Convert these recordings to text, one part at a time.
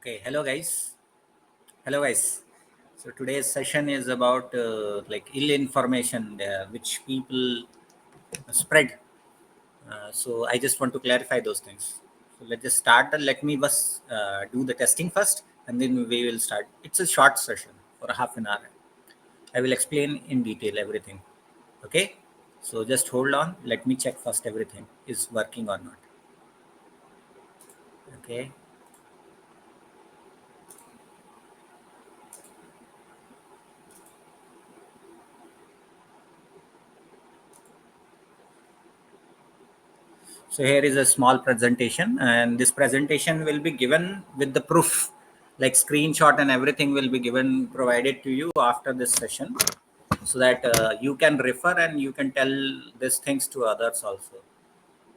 Okay, hello guys. Hello guys. So today's session is about like ill information which people spread. So I just want to clarify those things. So let's just start. Let me just do the testing first, and then we will start. It's a short session for a half an hour. I will explain in detail everything. Okay. So just hold on. Let me check first everything is working or not. Okay. So here is a small presentation, and this presentation will be given with the proof, like screenshot and everything will be given provided to you after this session, so that you can refer and you can tell these things to others also.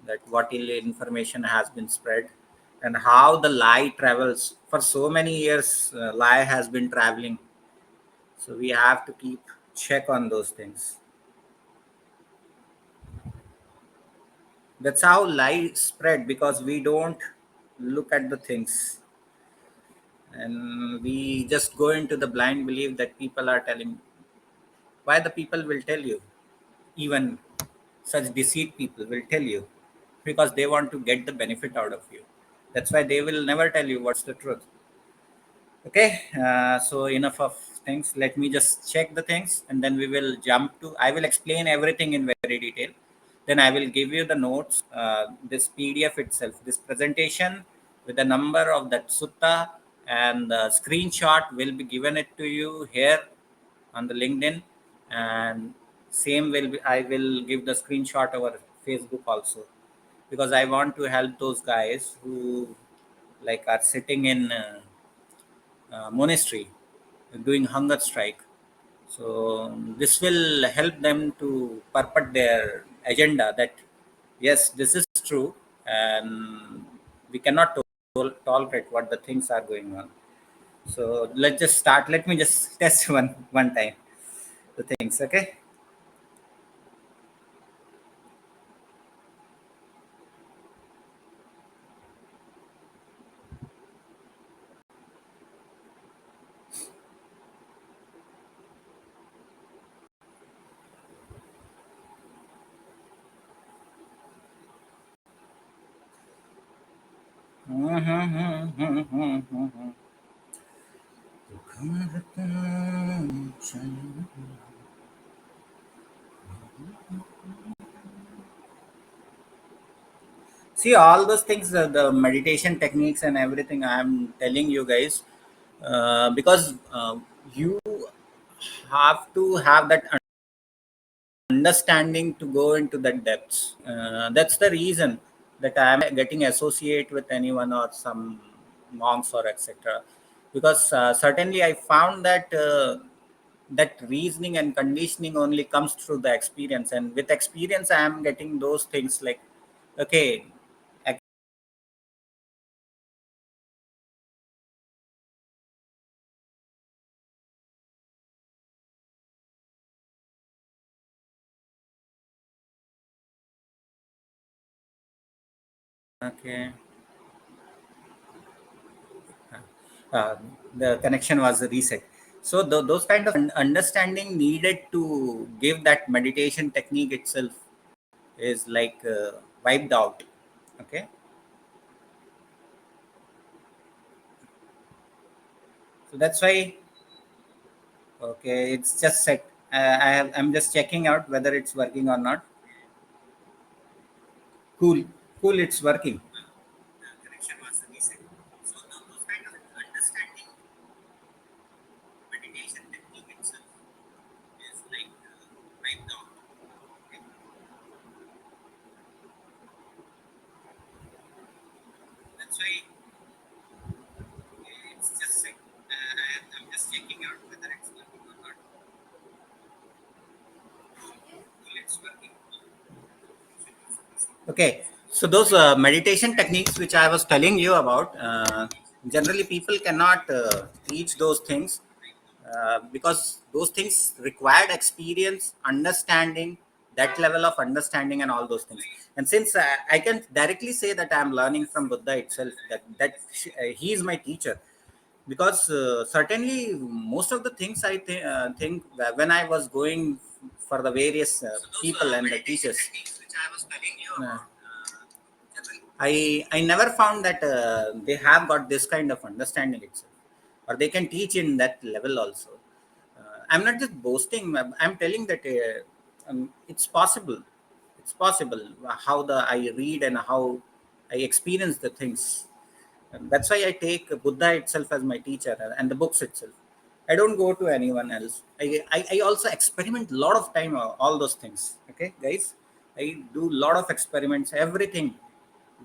That what ill information has been spread, and how the lie travels for so many years. Lie has been traveling, so we have to keep check on those things. That's how lie spread, because we don't look at the things, and we just go into the blind belief that people are telling. Why the people will tell you? Even such deceit people will tell you, because they want to get the benefit out of you. That's why they will never tell you what's the truth. Okay. So enough of things. Let me just check the things, and then we will jump to, I will explain everything in very detail. Then I will give you the notes, this PDF itself, this presentation with the number of that sutta, and the screenshot will be given it to you here on the LinkedIn. And same will be, I will give the screenshot over Facebook also, because I want to help those guys who like are sitting in monastery doing hunger strike. So this will help them to purport their agenda that yes, this is true, and we cannot tolerate what the things are going on. So let's just start. Let me just test one time the things. Okay. See, all those things, the meditation techniques and everything I'm telling you guys, because you have to have that understanding to go into that depths. That's the reason that I'm getting associate with anyone or some monks or etc. Because certainly I found that that reasoning and conditioning only comes through the experience, and with experience I am getting those things like, okay, okay. uh, the connection was reset. So those kind of understanding needed to give that meditation technique itself is like wiped out. Okay. So that's why, okay, it's just set. I'm just checking out whether it's working or not. Cool. Cool, it's working. Connection was reset. So those kind of understanding meditation technique itself is like wiped out. Okay. That's why, it's just like, I'm just checking out whether it's working or not. Well, it's working. Okay, so those meditation techniques which I was telling you about, generally people cannot teach those things, because those things required experience, understanding, that level of understanding, and all those things. And since I can directly say that I am learning from Buddha itself, that he is my teacher. because certainly most of the things think that when I was going for the various people and the teachers, uh, I never found that they have got this kind of understanding itself, or they can teach in that level also. I'm not just boasting. I'm telling that it's possible. It's possible how the I read and how I experience the things. And that's why I take Buddha itself as my teacher and the books itself. I don't go to anyone else. I also experiment a lot of time all those things. Okay, guys, I do a lot of experiments. Everything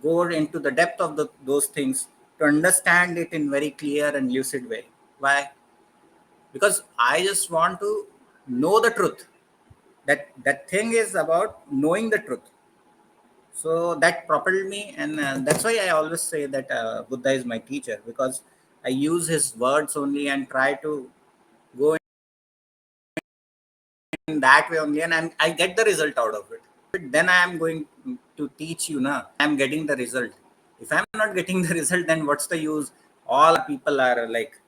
go into the depth of those things to understand it in very clear and lucid way. Why? Because I just want to know the truth. That thing is about knowing the truth. So that propelled me, and that's why I always say that Buddha is my teacher, because I use his words only and try to go in that way only, and I get the result out of it. But then I am going to teach you now. I am getting the result. If I'm not getting the result, then what's the use? All people are like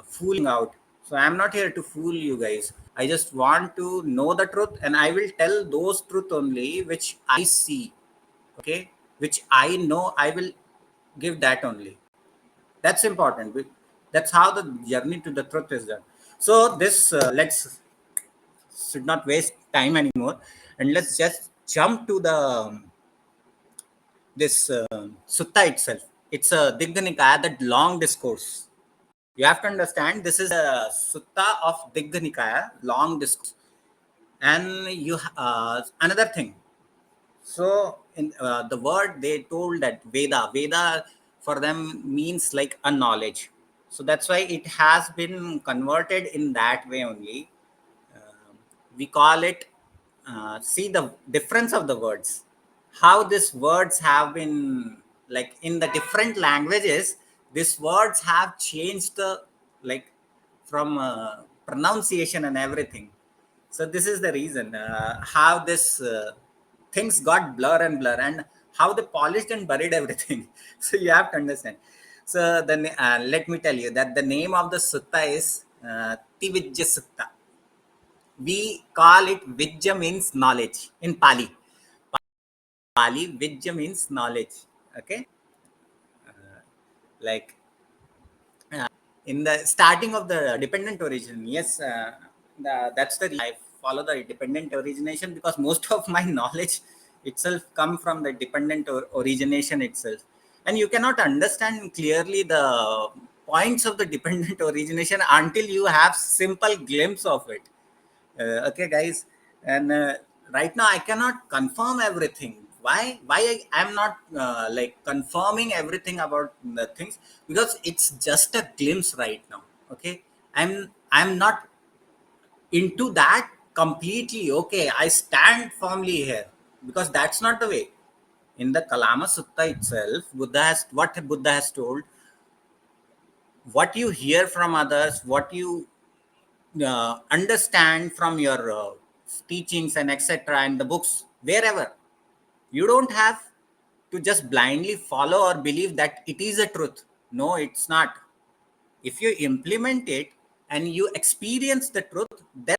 fooling out. So I'm not here to fool you guys. I just want to know the truth, and I will tell those truth only which I see. Okay, which I know. I will give that only. That's important. That's how the journey to the truth is done. So this let's should not waste time anymore, and let's just jump to the this sutta itself. It's a Digha Nikaya, that long discourse. You have to understand, this is a sutta of Digha Nikaya, long discourse. And you another thing. So in the word they told that Veda for them means like a knowledge. So that's why it has been converted in that way only. Um, we call it, see the difference of the words, how these words have been, like in the different languages, these words have changed the, like, from pronunciation and everything. So this is the reason how this things got blur and blur, and how they polished and buried everything. So you have to understand. So then let me tell you that the name of the sutta is Tivijja Sutta. We call it Vijja means knowledge in Pali. Pali Vijja means knowledge. Okay, like in the starting of the dependent origin. Yes, that's the reason I follow the dependent origination, because most of my knowledge itself come from the dependent origination itself, and you cannot understand clearly the points of the dependent origination until you have simple glimpse of it. Okay, guys, and right now I cannot confirm everything. Why I'm not like confirming everything about the things, because it's just a glimpse right now. Okay, I'm not into that completely. Okay, I stand firmly here, because that's not the way. In the Kalama Sutta itself, Buddha has told, what you hear from others, what you understand from your teachings and etc., and the books, wherever, you don't have to just blindly follow or believe that it is a truth. No, it's not. If you implement it and you experience the truth, then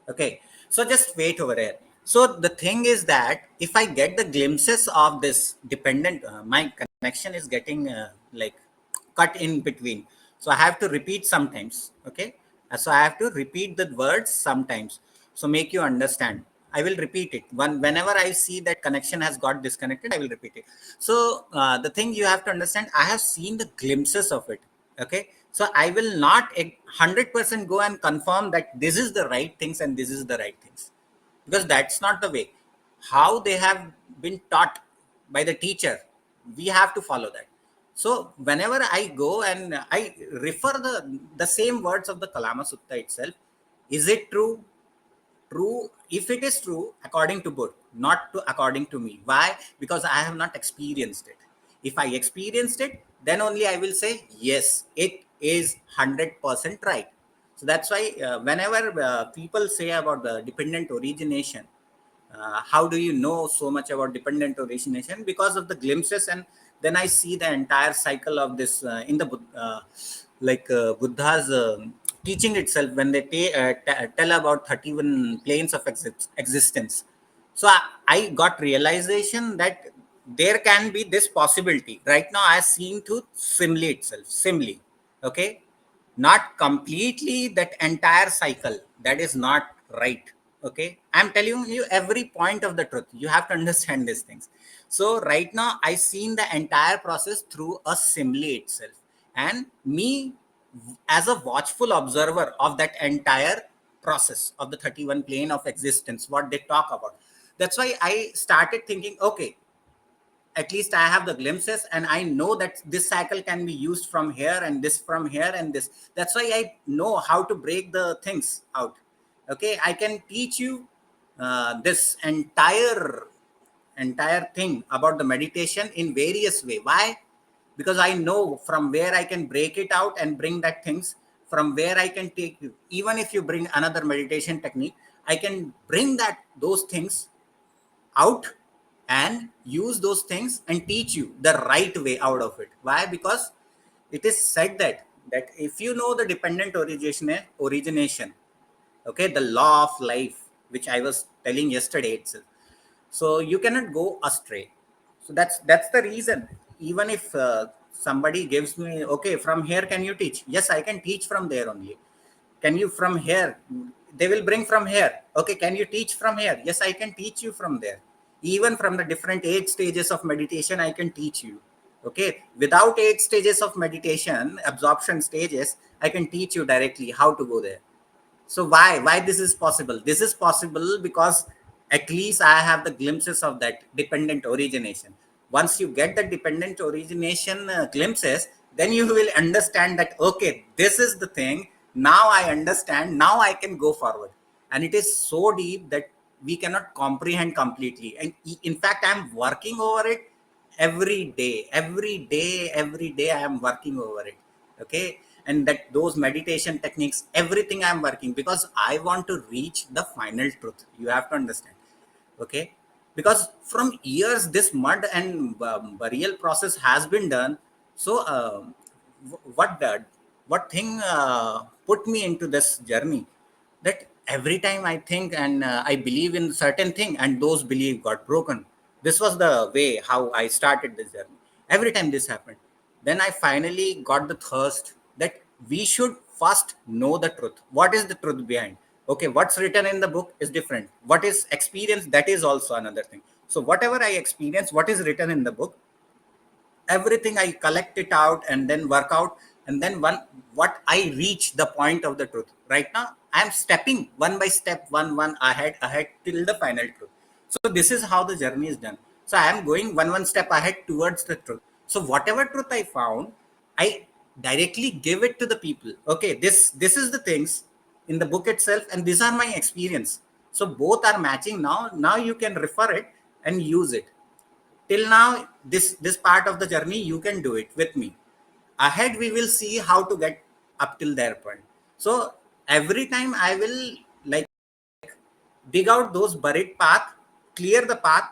okay. So just wait over here. So the thing is that if I get the glimpses of this dependent, my connection is getting like cut in between. So I have to repeat sometimes. Okay. So I have to repeat the words sometimes. So make you understand. I will repeat it. Whenever I see that connection has got disconnected, I will repeat it. So the thing you have to understand, I have seen the glimpses of it. Okay, so I will not 100% go and confirm that this is the right things and this is the right things, because that's not the way. How they have been taught by the teacher, we have to follow that. So whenever I go and I refer the same words of the Kalama Sutta itself, is it true? True, if it is true according to book, not to according to me. Why? Because I have not experienced it. If I experienced it, then only I will say yes, it is 100% right. So that's why whenever people say about the dependent origination, how do you know so much about dependent origination? Because of the glimpses, and then I see the entire cycle of this in the Buddha's teaching itself, when they tell about 31 planes of existence. So I got realization that there can be this possibility. Right now I seen to simile itself, simile. Okay, not completely that entire cycle, that is not right. Okay, I'm telling you every point of the truth, you have to understand these things. So right now I seen the entire process through a simile itself, and me as a watchful observer of that entire process of the 31 plane of existence, what they talk about. That's why I started thinking, okay, at least I have the glimpses, and I know that this cycle can be used from here, and this from here, and this. That's why I know how to break the things out. Okay, I can teach you this entire thing about the meditation in various way. Why? Because I know from where I can break it out and bring that things, from where I can take you. Even if you bring another meditation technique, I can bring that those things out and use those things and teach you the right way out of it. Why? Because it is said that if you know the dependent origination, okay, the law of life, which I was telling yesterday itself, so you cannot go astray. So that's the reason. Even if somebody gives me, okay, from here can you teach? Yes, I can teach from there only. Can you from here? They will bring from here. Okay, can you teach from here? Yes, I can teach you from there. Even from the different 8 stages of meditation, I can teach you. Okay, without 8 stages of meditation, absorption stages, I can teach you directly how to go there. So why this is possible? This is possible because at least I have the glimpses of that dependent origination. Once you get the dependent origination glimpses, then you will understand that, okay, this is the thing. Now I understand, now I can go forward. And it is so deep that we cannot comprehend completely. And in fact, I'm working over it every day I am working over it. Okay, and that those meditation techniques, everything I'm working, because I want to reach the final truth. You have to understand. Okay, because from years this mud and burial process has been done. So what thing put me into this journey, that every time I think and I believe in certain thing, and those belief got broken. This was the way how I started this journey. Every time this happened, then I finally got the thirst that we should first know the truth. What is the truth behind? Okay, what's written in the book is different. What is experience, that is also another thing. So whatever I experience, what is written in the book, everything I collect it out and then work out. And then what I reach the point of the truth. Right now I am stepping one by step, one ahead till the final truth. So this is how the journey is done. So I am going one step ahead towards the truth. So whatever truth I found, I directly give it to the people. Okay, this is the things in the book itself, and these are my experience. So both are matching. Now you can refer it and use it. Till now, this part of the journey you can do it with me. Ahead we will see how to get up till their point. So every time I will, like, dig out those buried path, clear the path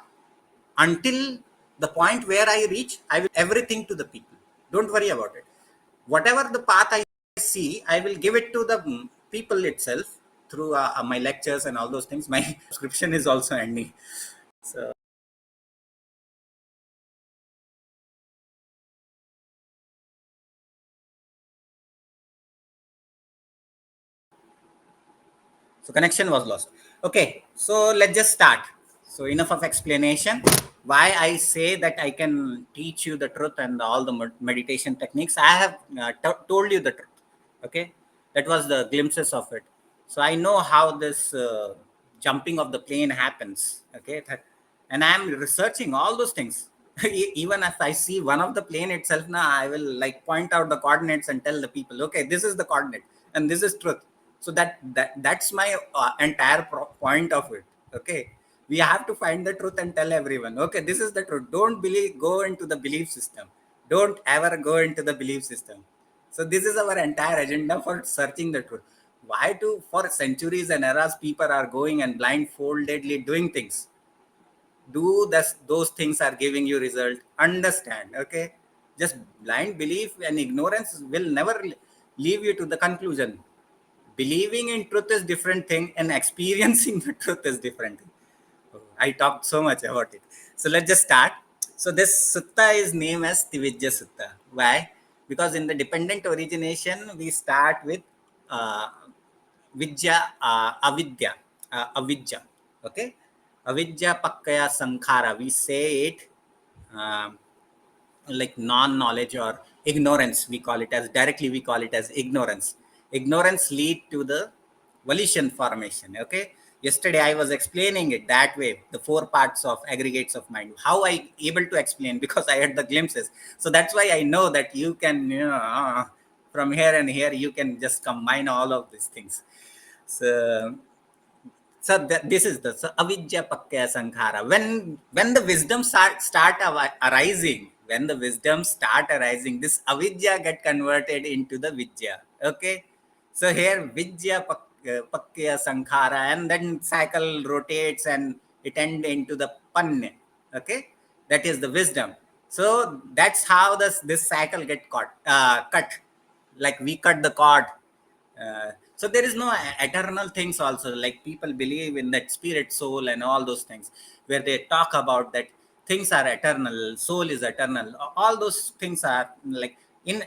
until the point where I reach. I will everything to the people. Don't worry about it. Whatever the path I see, I will give it to the people itself through my lectures and all those things. My subscription is also ending. So So connection was lost. Okay, so let's just start. So enough of explanation. Why I say that I can teach you the truth and all the meditation techniques. I have told you the truth. Okay, that was the glimpses of it. So I know how this jumping of the plane happens. Okay, and I am researching all those things. Even if I see one of the plane itself, now I will like point out the coordinates and tell the people, okay, this is the coordinate and this is truth. So that's my entire point of it. Okay, we have to find the truth and tell everyone, okay, this is the truth. Don't believe, go into the belief system. Don't ever go into the belief system. So this is our entire agenda for searching the truth. Why do for centuries and eras people are going and blindfoldedly doing things? Do this, those things are giving you result? Understand, okay? Just blind belief and ignorance will never leave you to the conclusion. Believing in truth is different thing, and experiencing the truth is different thing. I talked so much about it. So let's just start. So this sutta is named as Tivijja Sutta. Why? Because in the dependent origination, we start with uh, avidya. Okay? Avidya pakkaya sankhara. We say it um, like non-knowledge or ignorance. We call it as directly. We call it as ignorance. Ignorance lead to the volition formation. Okay. Yesterday I was explaining it that way. The four parts of aggregates of mind. How I able to explain because I had the glimpses. So that's why I know that you can, from here and here you can just combine all of these things. So this is the avidya pakkaya sankhara. When the wisdom arising, when the wisdom start arising, this avidya get converted into the vidya. Okay, so here vidya pakkaya sankhara, and then cycle rotates and it end into the panne. Okay, that is the wisdom. So that's how this cycle get cut, like we cut the cord. So there is no eternal things also, like people believe in that spirit soul and all those things, where they talk about that things are eternal, soul is eternal. All those things are like in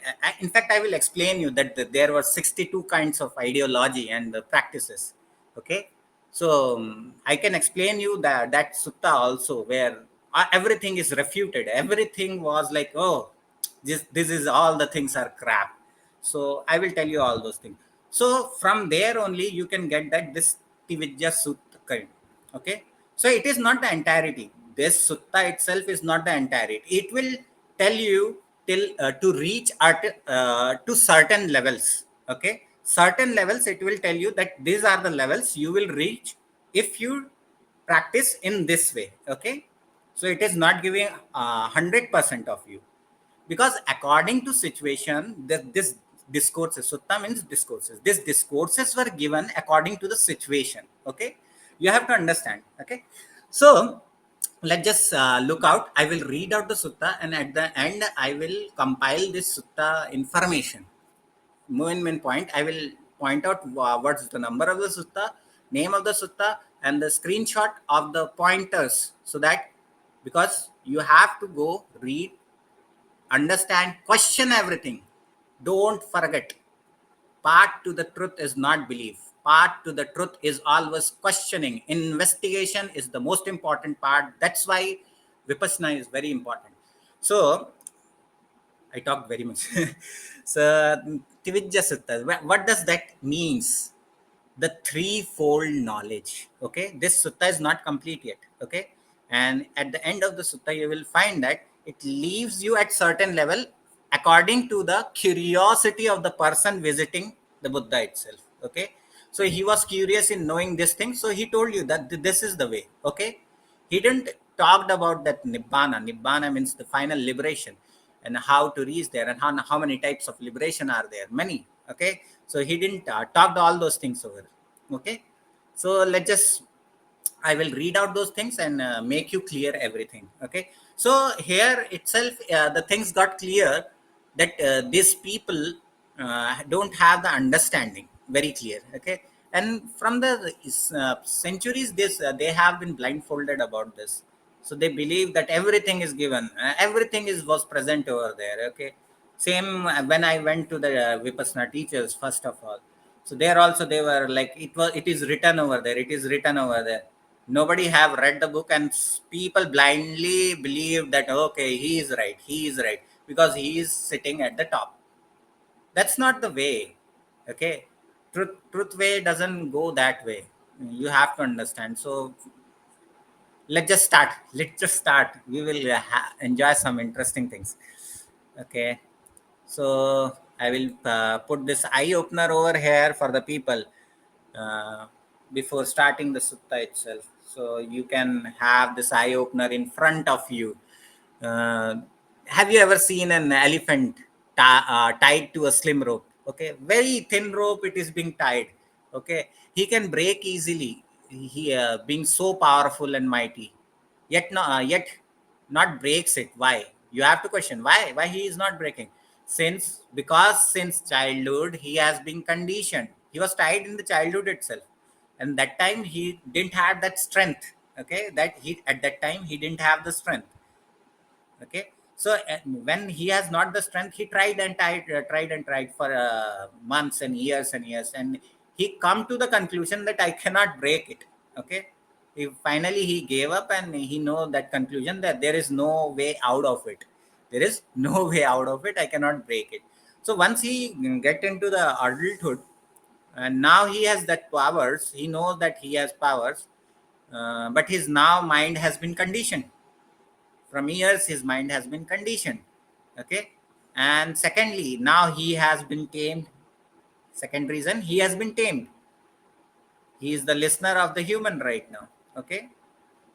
fact I will explain you that there were 62 kinds of ideology and practices. Okay, so I can explain you that sutta also, where everything is refuted. Everything was like, oh, this is all the things are crap. So I will tell you all those things. So from there only you can get that this Tivijja Sutta kind. Okay, so it is not the entirety. This sutta itself is not the entirety. It will tell you till to reach to certain levels. Okay, certain levels it will tell you that these are the levels you will reach if you practice in this way. Okay, so it is not giving 100% of you, because according to situation, this discourses, sutta means discourses, these discourses were given according to the situation. Okay, you have to understand. Okay, so let's just look out. I will read out the sutta, and at the end I will compile this sutta information. Main point, I will point out what's the number of the sutta, name of the sutta, and the screenshot of the pointers, so that because you have to go read, understand, question everything. Don't forget. Part to the truth is not belief. Part to the truth is always questioning. Investigation is the most important part. That's why Vipassana is very important. So, I talked very much. So, Tivijja Sutta, what does that means? The threefold knowledge. Okay, this sutta is not complete yet. Okay, and at the end of the sutta you will find that it leaves you at certain level according to the curiosity of the person visiting the Buddha itself. Okay, so he was curious in knowing this thing, so he told you that this is the way. Okay, he didn't talked about that nibbana means the final liberation, and how to reach there, and how many types of liberation are there, many. Okay, so he didn't talk all those things over. Okay, so let's just, I will read out those things and make you clear everything. Okay, so here itself the things got clear, that these people don't have the understanding very clear. Okay, and from the centuries, this they have been blindfolded about this. So they believe that everything is given, everything is was present over there. Okay, same when I went to the Vipassana teachers, first of all, so there also they were like, it is written over there, it is written over there. Nobody have read the book, and people blindly believe that okay, he is right, he is right, because he is sitting at the top. That's not the way. Okay, truth way doesn't go that way. You have to understand. So let's just start. We will enjoy some interesting things. Okay, so I will put this eye opener over here for the people uh, before starting the sutta itself. So you can have this eye opener in front of you. Uh, have you ever seen an elephant tied to a slim rope. Okay, very thin rope it is being tied. Okay, he can break easily. He being so powerful and mighty, yet no, yet not breaks it. Why? You have to question why he is not breaking. Since childhood he has been conditioned. He was tied in the childhood itself, and that time he didn't have that strength. Okay, that he at that time he didn't have the strength. Okay, so when he has not the strength, he tried and tried for months and years, and he come to the conclusion that I cannot break it. Okay, finally he gave up, and he know that conclusion that there is no way out of it. There is no way out of it. I cannot break it. So once he get into the adulthood, and now he has that powers, he knows that he has powers, but his now mind has been conditioned. From years his mind has been conditioned. Okay, and secondly, now he has been tamed. Second reason, he has been tamed. He is the listener of the human right now. Okay,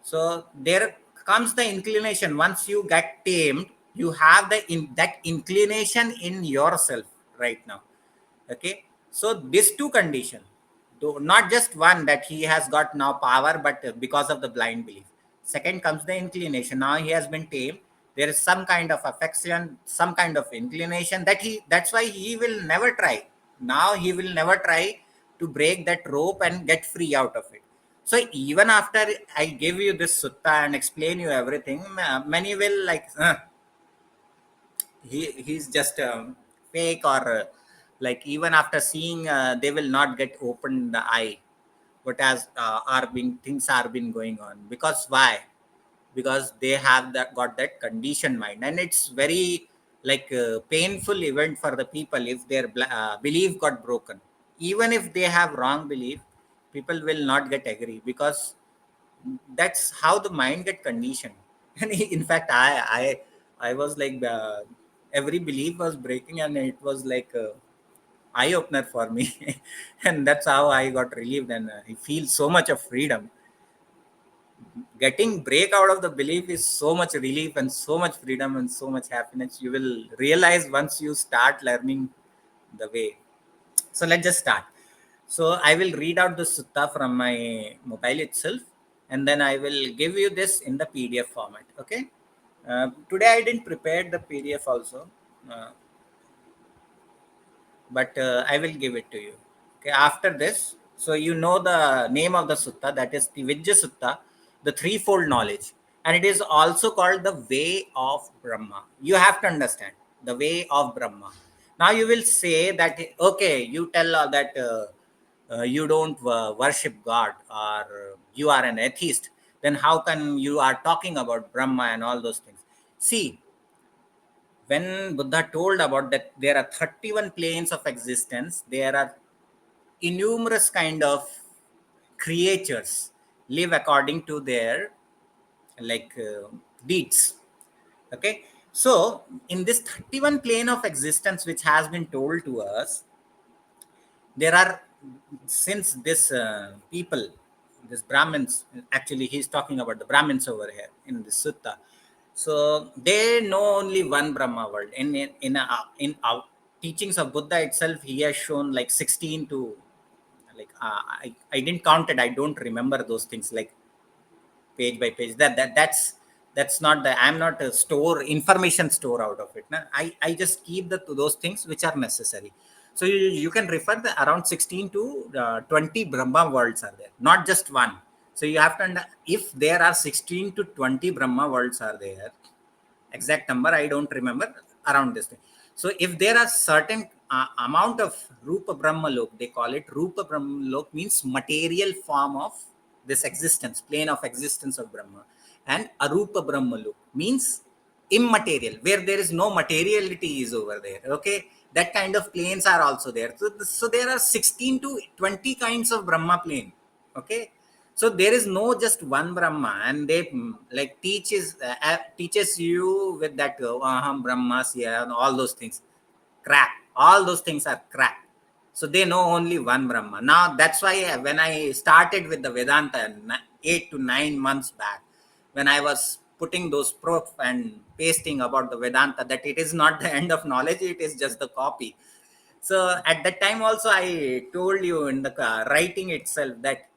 so there comes the inclination. Once you get tamed, you have that inclination in yourself right now. Okay, so these two condition, though not just one that he has got now power, but because of the blind belief. Second comes the inclination. Now he has been tamed. There is some kind of affection, some kind of inclination that's why he will never try. Now he will never try to break that rope and get free out of it. So even after I give you this sutta and explain you everything, many will like, he's just fake, or like even after seeing, they will not get open the eye what as are being things are been going on. Because why? Because they have that got that conditioned mind, and it's very like painful event for the people if their belief got broken. Even if they have wrong belief, people will not get agree, because that's how the mind get conditioned. And in fact, I was like, every belief was breaking, and it was like a eye opener for me. And that's how I got relieved, and I feel so much of freedom. Getting break out of the belief is so much relief and so much freedom and so much happiness. You will realize once you start learning the way. So let's just start. So I will read out the sutta from my mobile itself, and then I will give you this in the PDF format. Okay. Today I didn't prepare the PDF also, uh, but I will give it to you. Okay, after this, so you know the name of the sutta, that is the Vidya Sutta, the threefold knowledge, and it is also called the way of Brahma. You have to understand the way of Brahma. Now you will say that okay, you tell that you don't worship God, or you are an atheist. Then how can you are talking about Brahma and all those things? See, when Buddha told about that there are 31 planes of existence, there are innumerous kind of creatures live according to their like deeds. Okay, so in this 31 plane of existence which has been told to us, there are, since this people, this Brahmins, actually he's talking about the Brahmins over here in this sutta. So they know only one Brahma world. In our teachings of Buddha itself, he has shown like 16 to like I didn't count it. I don't remember those things like page by page. That's not the, I'm not a store information store out of it. I just keep those things which are necessary. So you can refer the around 16 to 20 Brahma worlds are there, not just one. So you have to if there are 16 to 20 Brahma worlds are there, exact number I don't remember, around this thing. So if there are certain amount of Rupa Brahma Lok, they call it Rupa Brahma Lok, means material form of this existence, plane of existence of Brahma. And Arupa Brahma Lok means immaterial, where there is no materiality is over there. Okay, that kind of planes are also there. So there are 16 to 20 kinds of Brahma plane. Okay, so there is no just one Brahma, and they like teaches you with that aham Brahmas, yeah, and all those things. Crap, all those things are crap. So they know only one Brahma. Now that's why when I started with the Vedanta 8 to 9 months back, when I was putting those proof and pasting about the Vedanta, that it is not the end of knowledge, it is just the copy. So at that time also, I told you in the writing itself that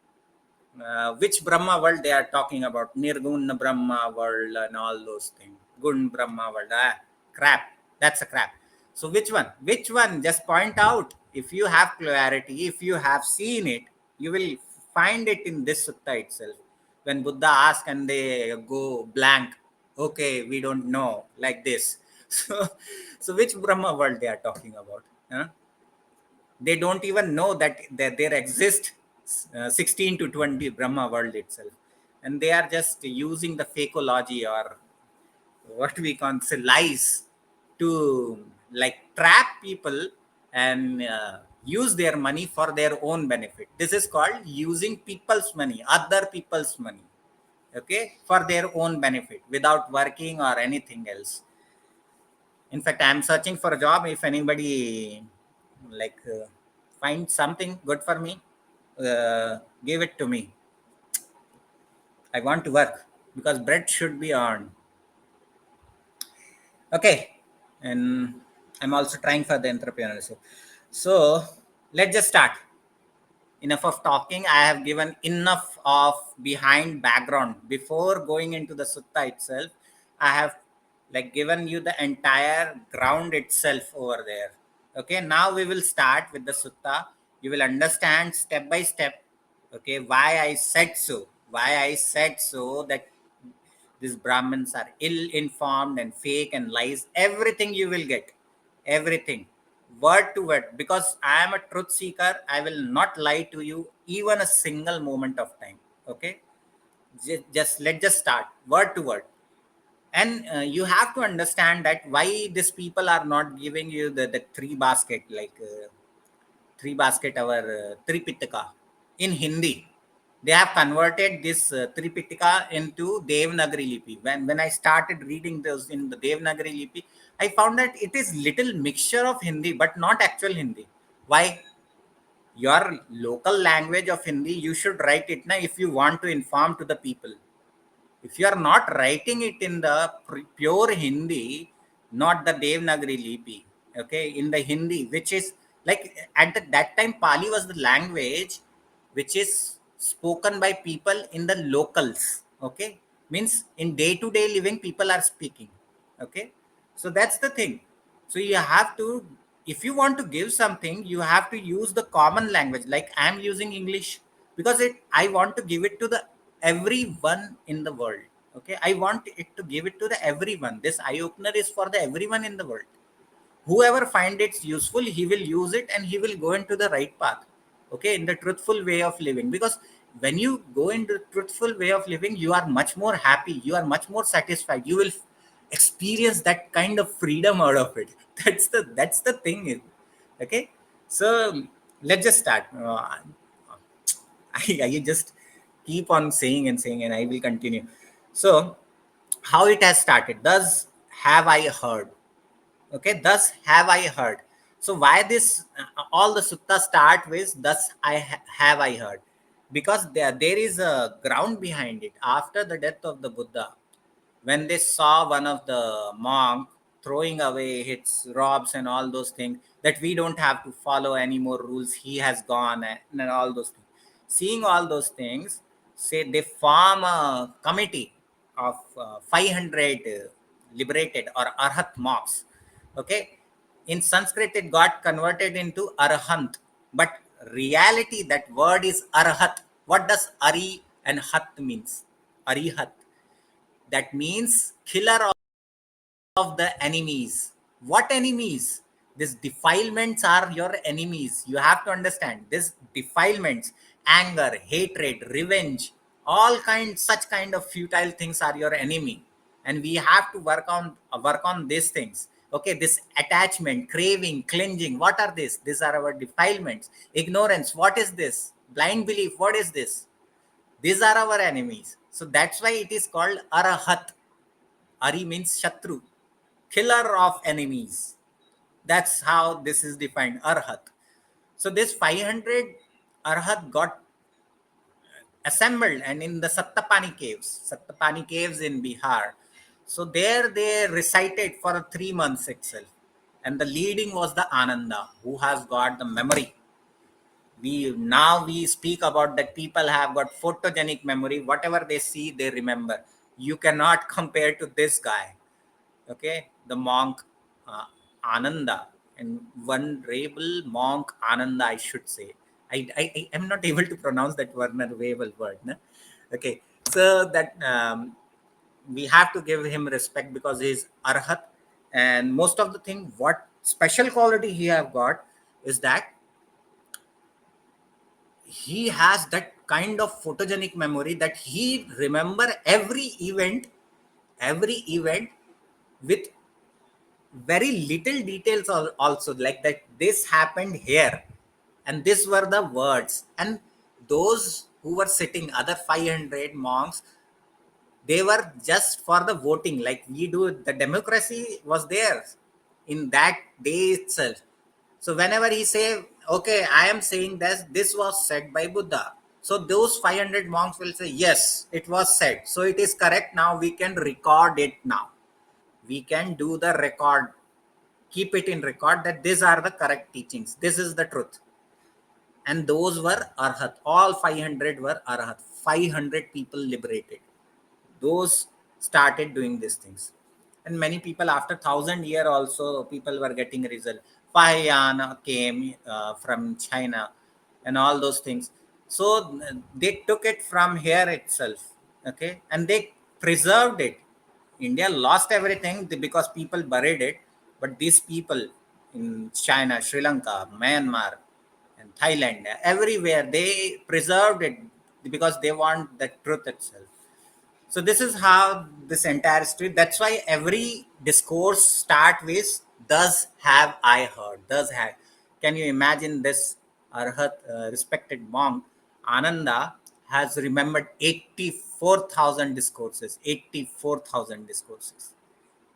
which Brahma world they are talking about, Nirgun Brahma world and all those things. Gun Brahma world, crap. That's a crap. So which one? Which one? Just point out. If you have clarity, if you have seen it, you will find it in this sutta itself. When Buddha asks and they go blank, okay, we don't know, like this. So, so which Brahma world they are talking about? Huh? They don't even know that there exists 16 to 20 Brahma world itself, and they are just using the fakeology, or what we can say, lies, to like trap people and use their money for their own benefit. This is called using people's money, other people's money, okay, for their own benefit without working or anything else. In fact, I'm searching for a job. If anybody like find something good for me, give it to me. I want to work because bread should be earned. Okay, and I'm also trying for the entrepreneurship. So let's just start. Enough of talking. I have given enough of behind background before going into the sutta itself. I have like given you the entire ground itself over there. Okay, now we will start with the sutta. You will understand step by step, okay, why I said so, that these Brahmins are ill informed and fake and lies. Everything you will get, everything, word to word, because I am a truth seeker. I will not lie to you even a single moment of time. Okay, just let's just start word to word. And you have to understand that why these people are not giving you the three basket, like three basket, our Tripitaka in Hindi. They have converted this Tripitaka into Devanagari Lipi. When I started reading those in the Devanagari Lipi, I found that it is little mixture of Hindi, but not actual Hindi. Why? Your local language of Hindi, you should write it now if you want to inform to the people. If you are not writing it in the pure Hindi, not the Devanagari Lipi, okay, in the Hindi, which is like at that time Pali was the language which is spoken by people in the locals, okay, means in day to day living people are speaking, okay. So that's the thing. So you have to, if you want to give something, you have to use the common language, like I'm using English, because it, I want to give it to the everyone in the world. Okay, I want it to give it to the everyone. This eye opener is for the everyone in the world. Whoever find it useful, he will use it and he will go into the right path, okay, in the truthful way of living. Because when you go into the truthful way of living, you are much more happy, you are much more satisfied, you will experience that kind of freedom out of it. That's the thing is, okay. So let's just start. I just keep on saying and saying, and I will continue. So, how it has started? Thus have I heard. Okay, thus have I heard. So, why this? All the sutta start with "thus have I heard," because there is a ground behind it. After the death of the Buddha, when they saw one of the monk throwing away his robes and all those things, that we don't have to follow any more rules, he has gone, and all those things. Seeing all those things, say they form a committee of 500 liberated or arhat monks. Okay, in Sanskrit it got converted into arhant, but reality that word is arhat. What does ari and hat means? Arihat, that means killer of the enemies. What enemies? These defilements are your enemies. You have to understand these defilements, anger, hatred, revenge, all kinds, such kind of futile things are your enemy. And we have to work on these things. Okay, this attachment, craving, clinging, what are these? These are our defilements. Ignorance, what is this? Blind belief, what is this? These are our enemies. So that's why it is called Arahat. Ari means Shatru, killer of enemies. That's how this is defined, Arhat. So this 500 Arhat got assembled, and in the Sattapani caves in Bihar. So there they recited for 3 months itself, and the leading was the Ananda, who has got the memory. We speak about that people have got photogenic memory. Whatever they see, they remember. You cannot compare to this guy. Okay, the monk, uh, Ananda, and venerable monk Ananda, I should say. I am not able to pronounce that venerable word, no? Okay, so that we have to give him respect because he is arhat. And most of the thing, what special quality he have got is that he has that kind of photogenic memory that he remember every event with very little details, also like that this happened here, and these were the words. And those who were sitting, other 500 monks, they were just for the voting, like we do. The democracy was there in that day itself. So whenever he say, okay, I am saying this was said by Buddha, so those 500 monks will say, yes, it was said, so it is correct. Now we can record it. Now we can do the record, keep it in record, that these are the correct teachings, this is the truth. And those were arhat. All 500 were arhat. 500 people liberated. Those started doing these things. And many people after 1,000 year also, people were getting result. Fahiyana came from China, and all those things. So they took it from here itself. Okay, and they preserved it. India lost everything because people buried it, but these people in China, Sri Lanka, Myanmar, and Thailand, everywhere they preserved it because they want the truth itself. So this is how this entire story. That's why every discourse start with "Thus have I heard." Thus have. Can you imagine this Arhat, respected monk Ananda, has remembered 84,000 discourses. 84,000 discourses.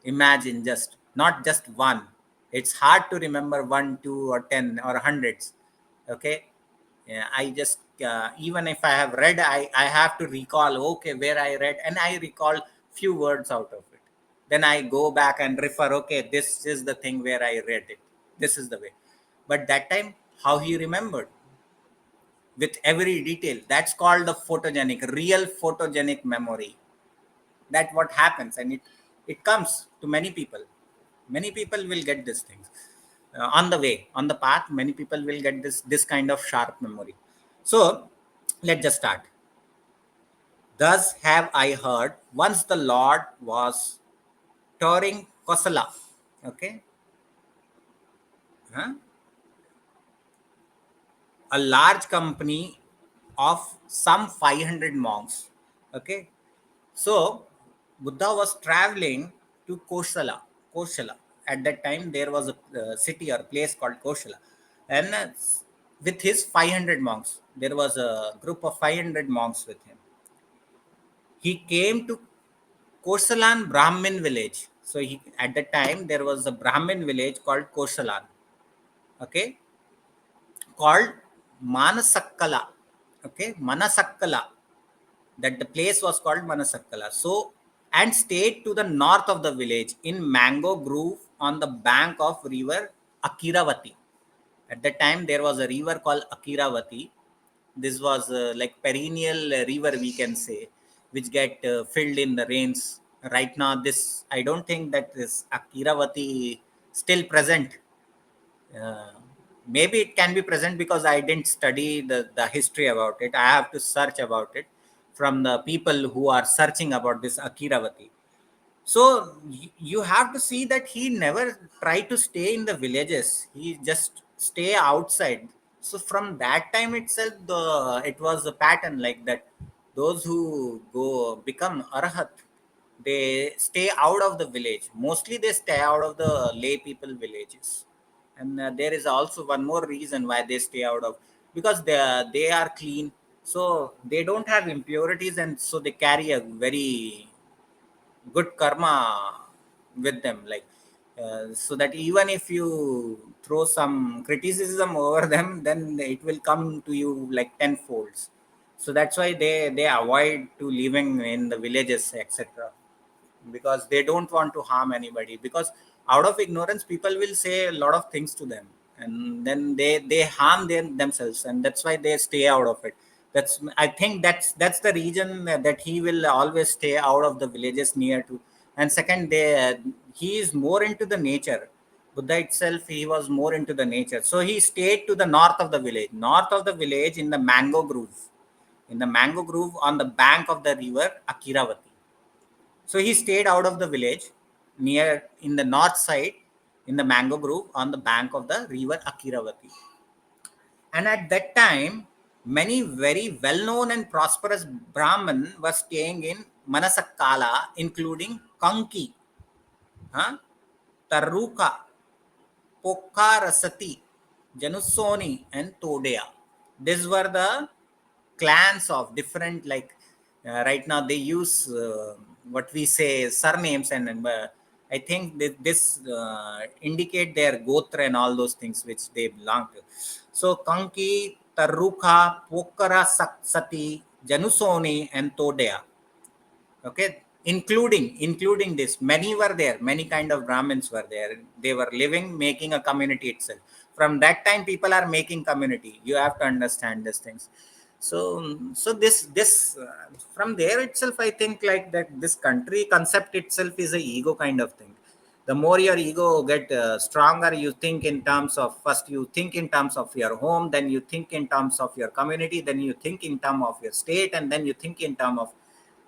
Imagine, just not just one. It's hard to remember one, two, or 10 or hundreds. Okay, yeah, I just even if I have read, I have to recall, okay, where I read, and I recall few words out of it. Then I go back and refer, okay, this is the thing where I read it. This is the way. But that time, how he remembered with every detail. That's called the photogenic, real photogenic memory. That what happens, and it comes to many people. Many people will get these things on the way, on the path. Many people will get this kind of sharp memory. So let's just start. Thus have I heard, once the Lord was touring Kosala. Okay, huh? A large company of some 500 monks. Okay, so Buddha was traveling to Kosala. Kosala. At that time, there was a city or place called Kosala, and with his 500 monks, there was a group of 500 monks with him. He came to Kosalan Brahmin village. So at that time there was a Brahmin village called Kosalan. Okay, called Manasakkala. Okay, Manasakkala. That the place was called Manasakkala. So, and stayed to the north of the village in mango grove on the bank of river Akiravati. At that time, there was a river called Akiravati. This was like perennial river, we can say, which get filled in the rains. Right now, this I don't think that this Akiravati still present. uh, Maybe it can be present because I didn't study the history about it. I have to search about it from the people who are searching about this Akiravati. So you have to see that he never tried to stay in the villages. He just stay outside. So from that time itself, it was a pattern like that. Those who go become arhat, they stay out of the village. Mostly they stay out of the lay people villages. And there is also one more reason why they stay out of, because they are clean, so they don't have impurities, and so they carry a very good karma with them, like so that even if you throw some criticism over them, then it will come to you like tenfolds. So that's why they avoid to living in the villages, etc., because they don't want to harm anybody, because out of ignorance people will say a lot of things to them, and then they harm themselves, and that's why they stay out of it. That's, I think that's the reason that he will always stay out of the villages near to. And second, he is more into the nature. Buddha itself, he was more into the nature, so he stayed to the north of the village, in the mango grove, on the bank of the river Akiravati. So he stayed out of the village, near in the north side, in the mango grove on the bank of the river Akiravati. And at that time, many very well-known and prosperous Brahmin were staying in Manasakala, including Kanki, huh? Taruka, Pokarasati, Janusoni, and Todea. These were the clans of different, like, right now they use what we say surnames, and I think this indicate their gotra and all those things which they belong to. So Kanki, Taruka, Pokara Sati, Janusoni, and Todea. Okay, including this, many were there, many kind of Brahmins were there. They were living, making a community itself. From that time people are making community, you have to understand these things. So this from there itself, I think, like, that this country concept itself is a ego kind of thing. The more your ego get stronger, you think in terms of, first you think in terms of your home, then you think in terms of your community, then you think in terms of your state, and then you think in terms of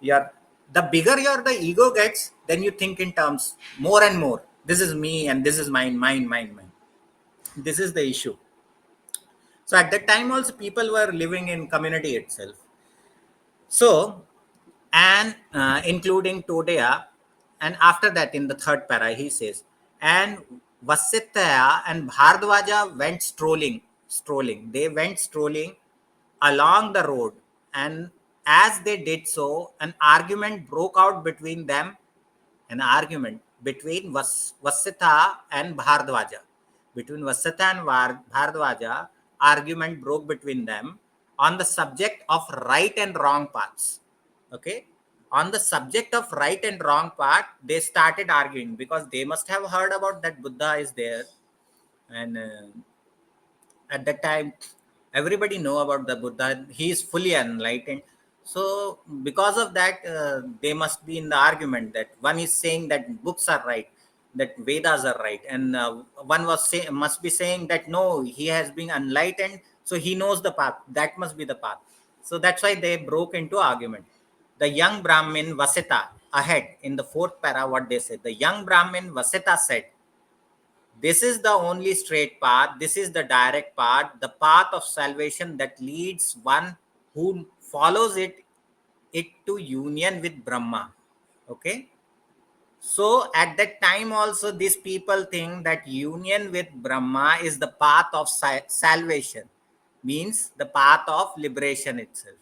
your, the bigger your the ego gets, then you think in terms more and more, this is me and this is mine. This is the issue. So at that time also people were living in community itself. So, and including Todea, and after that in the third para he says, and Vasitaya and Bhardwaja went strolling. They went strolling along the road, and as they did so, an argument broke out between them, an argument between Vasitha and Bhardwaja. Between Vasitha and Bhardwaja, argument broke between them on the subject of right and wrong paths. Okay, on the subject of right and wrong path, they started arguing, because they must have heard about that Buddha is there, and at that time everybody know about the Buddha, he is fully enlightened. So because of that, they must be in the argument that one is saying that books are right, that Vedas are right, and one must be saying that no, he has been enlightened, so he knows the path, that must be the path. So that's why they broke into argument. The young Brahmin Vasita, ahead in the fourth para, what they said, the young Brahmin Vasita said, this is the only straight path. This is the direct path, the path of salvation that leads one who follows it to union with Brahma. Okay. So at that time also, these people think that union with Brahma is the path of salvation, means the path of liberation itself.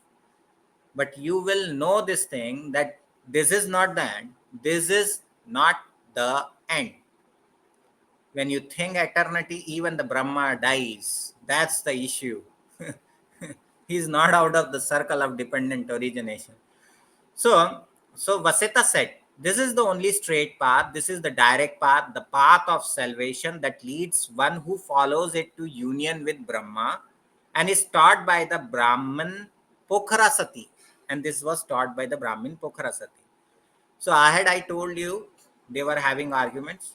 But you will know this thing, that this is not the end. This is not the end. When you think eternity, even the Brahma dies. That's the issue. He's not out of the circle of dependent origination. So, so Vasita said, this is the only straight path. This is the direct path, the path of salvation that leads one who follows it to union with Brahma, and is taught by the Brahmin Pokharasati. And this was taught by the Brahmin Pokharasati. So ahead I told you they were having arguments.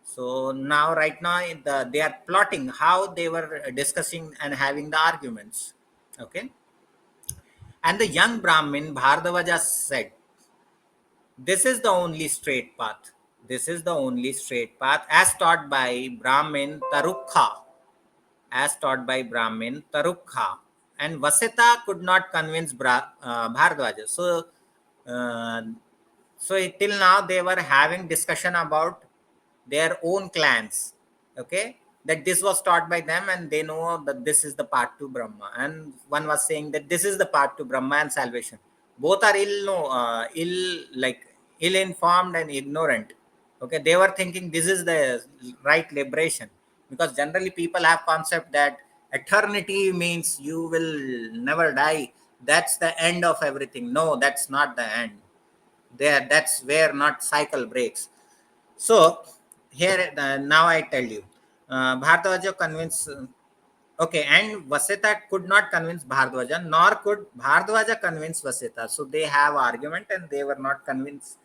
So now, right now, they are plotting how they were discussing and having the arguments. Okay. And the young Brahmin Bhardavaja said, this is the only straight path. This is the only straight path, as taught by Brahmin Tarukha. As taught by Brahmin Tarukha. And Vasita could not convince Bhardwaja. So, uh, till now they were having discussion about their own clans. Okay, that this was taught by them, and they know that this is the path to Brahma. And one was saying that this is the path to Brahma and salvation. Both are ill informed and ignorant. Okay, they were thinking this is the right liberation, because generally people have concept that eternity means you will never die. That's the end of everything. No, that's not the end. There, that's where not cycle breaks. So here, now I tell you, Bharadwaja convinced. Okay, and Vasita could not convince Bharadwaja, nor could Bharadwaja convince Vasita. So they have argument, and they were not convinced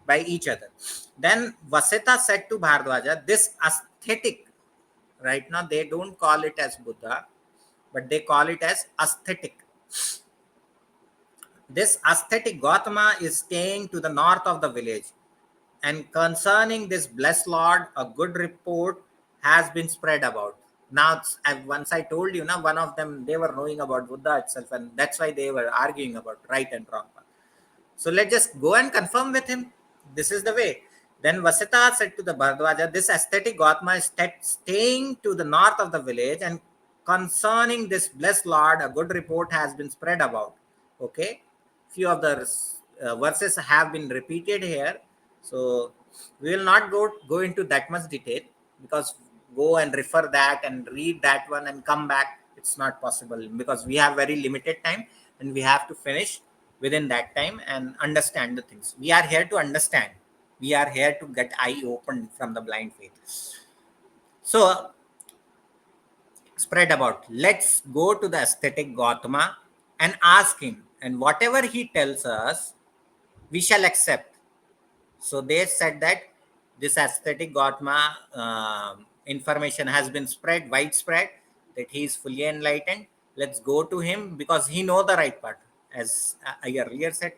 by each other. Then Vasita said to Bharadwaja, "This aesthetic, right now they don't call it as Buddha, but they call it as aesthetic. This aesthetic Gautama is staying to the north of the village, and concerning this blessed Lord, a good report has been spread about." Now, once I told you, now one of them they were knowing about Buddha itself, and that's why they were arguing about right and wrong. So let's just go and confirm with him. This is the way. Then Vasita said to the Bharadwaja, "This aesthetic Gautama is staying to the north of the village, and concerning this blessed Lord, a good report has been spread about." Okay. Few of the verses have been repeated here. So we will not go into that much detail, because go and refer that and read that one and come back. It's not possible, because we have very limited time, and we have to finish within that time and understand the things. We are here to understand. We are here to get eye opened from the blind faith. So spread about. Let's go to the aesthetic Gautama and ask him, and whatever he tells us, we shall accept. So they said that this aesthetic Gautama information has been spread, widespread, that he is fully enlightened. Let's go to him, because he know the right part, as I earlier said.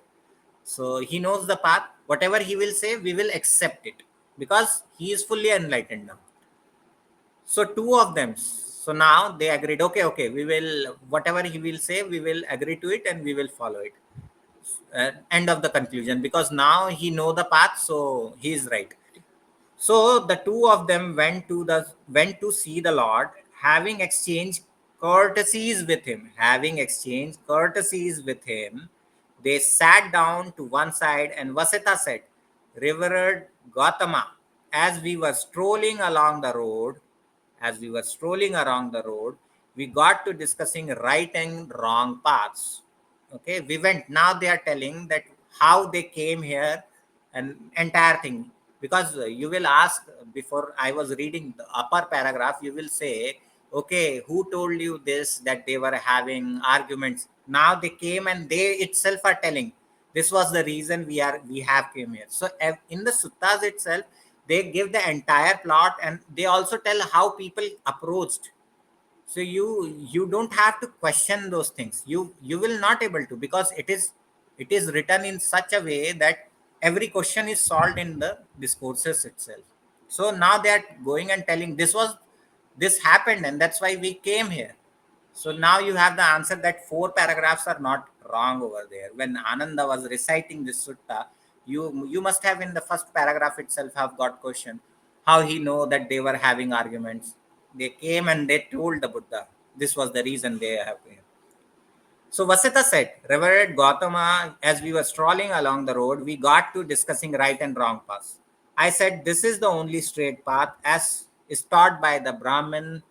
So he knows the path. Whatever he will say, we will accept it, because he is fully enlightened now. So two of them. So now they agreed. Okay, okay. We will, whatever he will say, we will agree to it, and we will follow it. End of the conclusion, because now he know the path, so he is right. So the two of them went to see the Lord, having exchanged courtesies with him. Having exchanged courtesies with him, they sat down to one side, and Vasita said, "Revered Gautama, as we were strolling along the road, we got to discussing right and wrong paths." Okay, we went. Now they are telling that how they came here and entire thing, because you will ask, before I was reading the upper paragraph, you will say, "Okay, who told you this, that they were having arguments?" Now they came, and they itself are telling, this was the reason we have came here. So in the suttas itself, they give the entire plot, and they also tell how people approached. So you don't have to question those things. You will not able to, because it is written in such a way that every question is solved in the discourses itself. So now they are going and telling, this happened, and that's why we came here. So now you have the answer, that four paragraphs are not wrong over there. When Ananda was reciting this sutta, you must have in the first paragraph itself have got question, how he know that they were having arguments. They came and they told the Buddha. This was the reason they have came. So Vasita said, "Revered Gautama, as we were strolling along the road, we got to discussing right and wrong paths. I said, this is the only straight path, as is taught by the Brahmin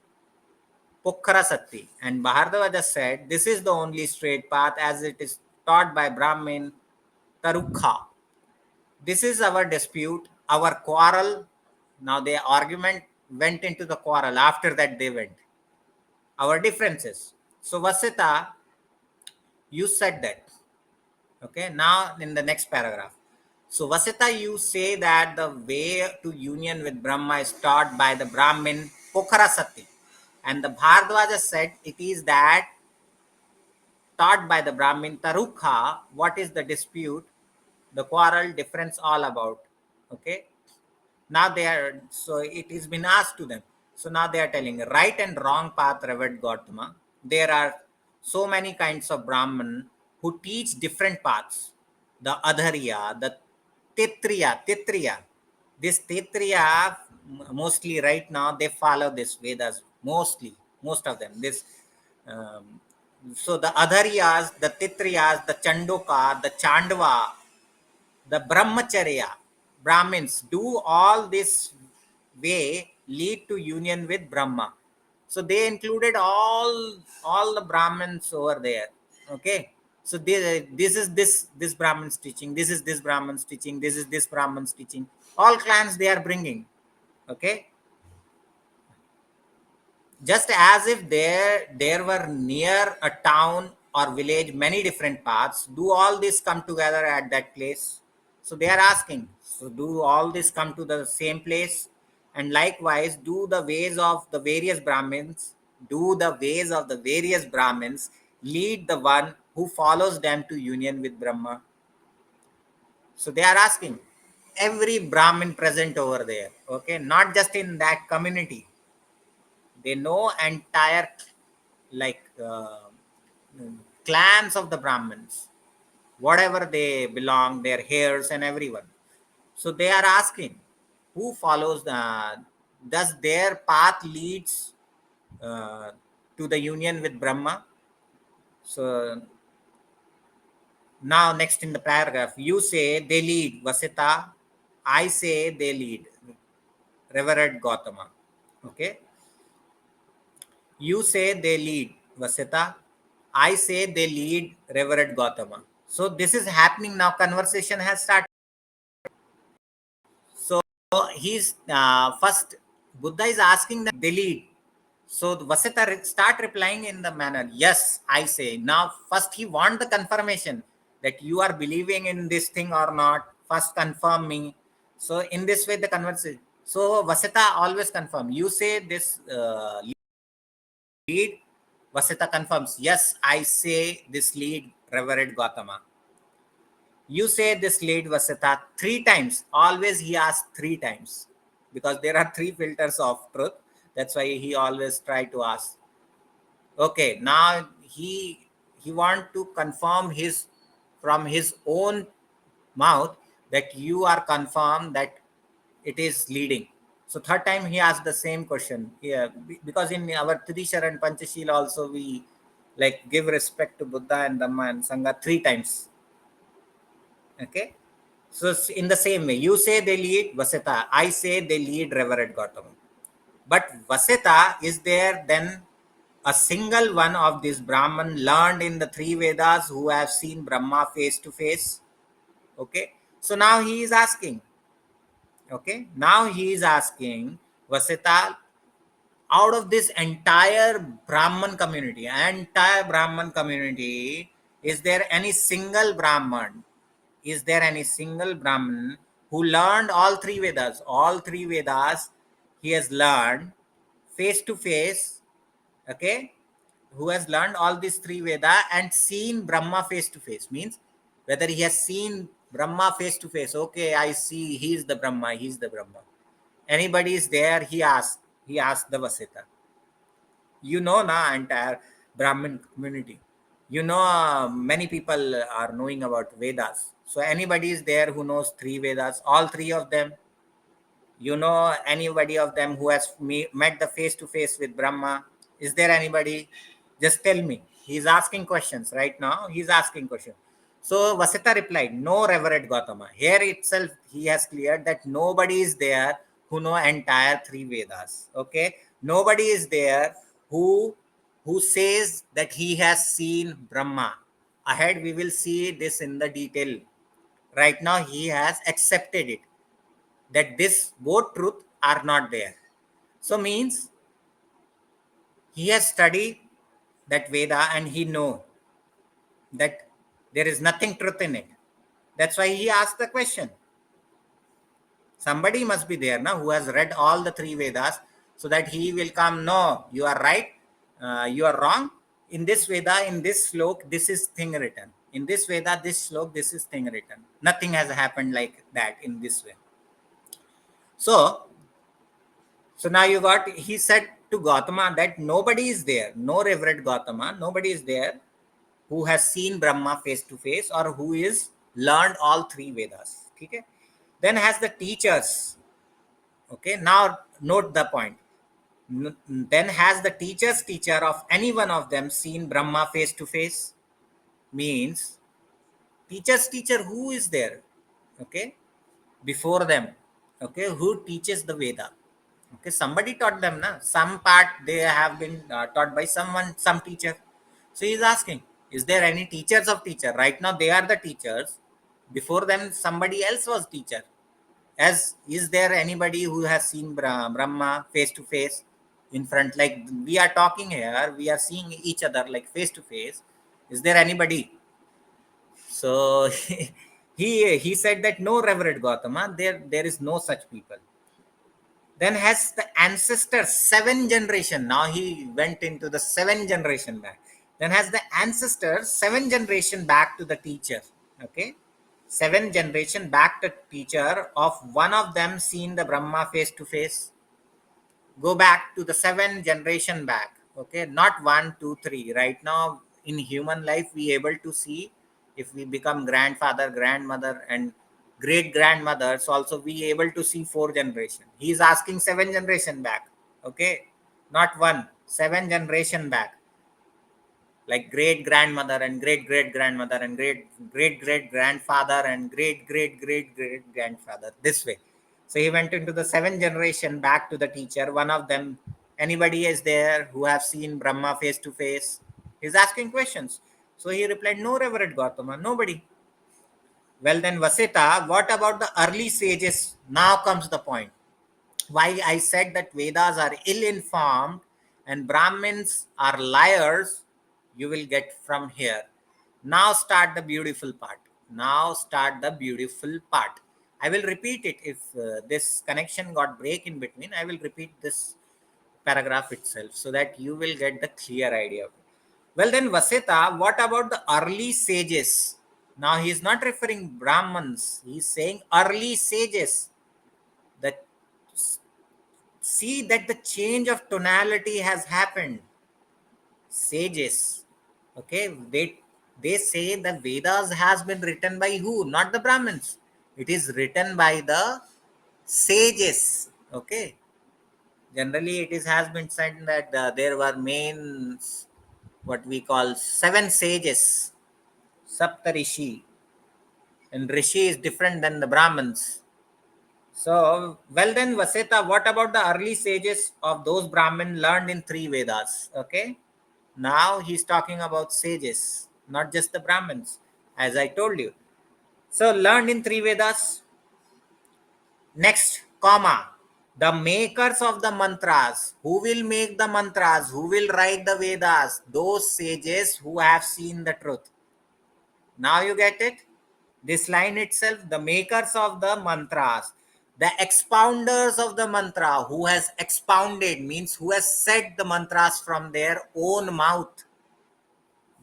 Pukharasati." And Bharadwaja said, "This is the only straight path, as it is taught by Brahmin Tarukha. This is our dispute, our quarrel." Now the argument went into the quarrel. After that, they went. Our differences. So Vasita, you said that. Okay. Now in the next paragraph. So Vasita, you say that the way to union with Brahma is taught by the Brahmin Pukharasati. And the Bharadwaja said it is that taught by the Brahmin Tarukha. What is the dispute, the quarrel, difference all about? Okay. Now they are, so it has been asked to them. So now they are telling right and wrong path, Revered Gautama. There are so many kinds of Brahman who teach different paths. The Adharya, the Titriya. This Titriya, mostly right now, they follow this Vedas, mostly, most of them. Um, so the Adharyas, the Titriyas, the Chandoka, the Chandva, the Brahmacharya, Brahmins do all this way lead to union with Brahma. So they included all the Brahmins over there. Okay. So this Brahman's teaching, this is this Brahman's teaching, this is this Brahman's teaching. All clans they are bringing. Okay, just as if there were near a town or village many different paths, do all this come together at that place? So they are asking, so do all this come to the same place? And likewise, do the ways of the various Brahmins lead the one who follows them to union with Brahma? So they are asking every Brahmin present over there, okay, not just in that community. They know entire, like clans of the Brahmins, whatever they belong, their heirs and everyone. So they are asking, who follows does their path leads uh, to the union with Brahma? So now next in the paragraph, you say they lead Vasita, I say they lead Reverend Gautama. Okay, you say they lead Vasita, I say they lead Reverend Gautama. So this is happening now. Conversation has started. So he's first Buddha is asking that they lead. So the Vasita start replying in the manner, yes, I say. Now first he want the confirmation that you are believing in this thing or not. First confirm me. So in this way the conversation. So Vasita always confirm. You say this lead. Vasita confirms, yes, I say this lead Reverend Gautama. You say this lead Vasita three times. Always he asks three times because there are three filters of truth. That's why he always try to ask. Okay, now he want to confirm his from his own mouth that you are confirmed that it is leading. So third time he asked the same question. Yeah, because in our Tridishar and Panchashila also we like give respect to Buddha and Dhamma and Sangha three times. Okay. So in the same way, you say they lead Vasita, I say they lead Reverend Gautama. But Vasita, is there then a single one of these Brahman learned in the three Vedas who have seen Brahma face to face? Okay. So now he is asking, okay, now he is asking Vasita, out of this entire Brahman community, is there any single Brahman? Is there any single Brahman who learned all three Vedas? All three Vedas he has learned face to face, okay? Who has learned all these three Veda and seen Brahma face to face? Means whether he has seen Brahma face to face, okay, I see he is the Brahma, he is the Brahma. Anybody is there, he asked the Vasita. You know, na entire Brahmin community. You know, many people are knowing about Vedas. So anybody is there who knows three Vedas, all three of them? You know anybody of them who has met the face to face with Brahma? Is there anybody? Just tell me. He's asking questions right now. He's asking questions. So Vasita replied, no, Reverend Gautama. Here itself, he has cleared that nobody is there who know entire three Vedas. Okay, nobody is there who says that he has seen Brahma. Ahead, we will see this in the detail. Right now, he has accepted it that this both truth are not there. So means he has studied that Veda and he know that there is nothing truth in it. That's why he asked the question. Somebody must be there now who has read all the three Vedas so that he will come. No, you are right. You are wrong. In this Veda, in this slok, this is thing written. In this Veda, this slok, this is thing written. Nothing has happened like that in this way. So So now you got, he said to Gautama that nobody is there, no Reverend Gautama, nobody is there who has seen Brahma face to face or who is learned all three Vedas. Okay? Then has the teachers. Okay, now note the point. Then has the teacher's teacher of any one of them seen Brahma face to face? Means teacher's teacher who is there? Okay, before them, okay, who teaches the Veda? Okay, somebody taught them, na? Some part they have been taught by someone, some teacher. So he's asking, Is there any teachers of teacher? Right now they are the teachers. Before them somebody else was teacher. As is there anybody who has seen Brahma face to face in front? Like we are talking here, we are seeing each other like face to face. Is there anybody? So he said that no, Reverend Gautama, there is no such people. Then has the ancestors seven generation. Now he went into the seven generation back. Then has the ancestors seven generation back to the teacher. Okay, seven generation back to teacher of one of them seen the Brahma face to face. Go back to the seven generation back. Okay, not one, two, three. Right now in human life we able to see if we become grandfather, grandmother, and great grandmothers. Also we able to see four generation. He is asking seven generation back. Okay, not one, seven generation back, like great grandmother and great great grandmother and great great great grandfather and great great great great grandfather, this way. So he went into the seventh generation back to the teacher. One of them, anybody is there who have seen Brahma face to face? He's asking questions. So he replied, no, Reverend Gautama, nobody. Well then, Vasita, what about the early sages? Now comes the point. Why I said that Vedas are ill informed and Brahmins are liars, you will get from here. Now start the beautiful part. Now start the beautiful part. I will repeat it. If this connection got break in between, I will repeat this paragraph itself so that you will get the clear idea of it. Well then, Vasita, what about the early sages? Now he is not referring Brahmins. He is saying early sages. That see that the change of tonality has happened. Sages, okay, they say the Vedas has been written by who? Not the Brahmins. It is written by the sages. Okay, generally it is has been said that there were main, what we call seven sages, Saptarishi, and Rishi is different than the Brahmins. So, well then, Vaseta, what about the early sages of those Brahmin learned in three Vedas? Okay. Now he's talking about sages, not just the Brahmins, as I told you. So, learned in three Vedas. Next, comma. The makers of the mantras. Who will make the mantras? Who will write the Vedas? Those sages who have seen the truth. Now you get it? This line itself, the makers of the mantras, the expounders of the mantra, who has expounded means who has said the mantras from their own mouth.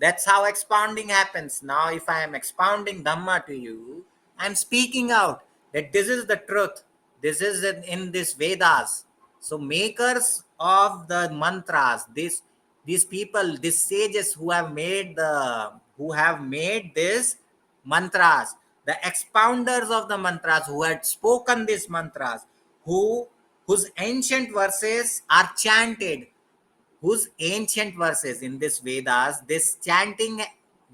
That's how expounding happens. Now, if I am expounding Dhamma to you, I'm speaking out that this is the truth. This is in this Vedas. So, makers of the mantras, these people, these sages who have made this mantras, the expounders of the mantras, who had spoken these mantras, whose ancient verses are chanted, whose ancient verses in this Vedas, this chanting,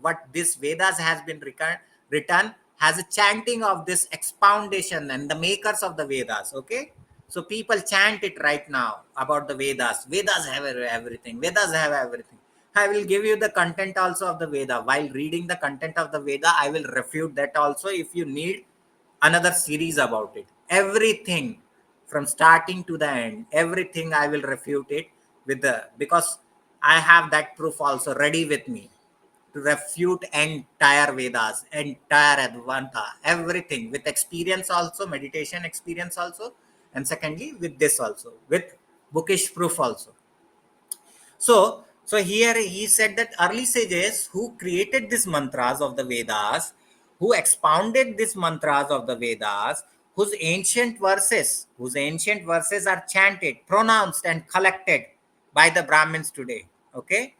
what this Vedas has been written has a chanting of this expoundation and the makers of the Vedas. Okay, so people chant it right now about the Vedas. Vedas have everything. Vedas have everything. I will give you the content also of the Veda. While reading the content of the Veda, I will refute that also if you need another series about it. Everything from starting to the end, everything I will refute it with the, because I have that proof also ready with me to refute entire Vedas, entire Advanta, everything with experience also, meditation experience also, and secondly with this also, with bookish proof also. So here he said that early sages who created these mantras of the Vedas, who expounded these mantras of the Vedas, whose ancient verses are chanted, pronounced, and collected by the Brahmins today. Okay,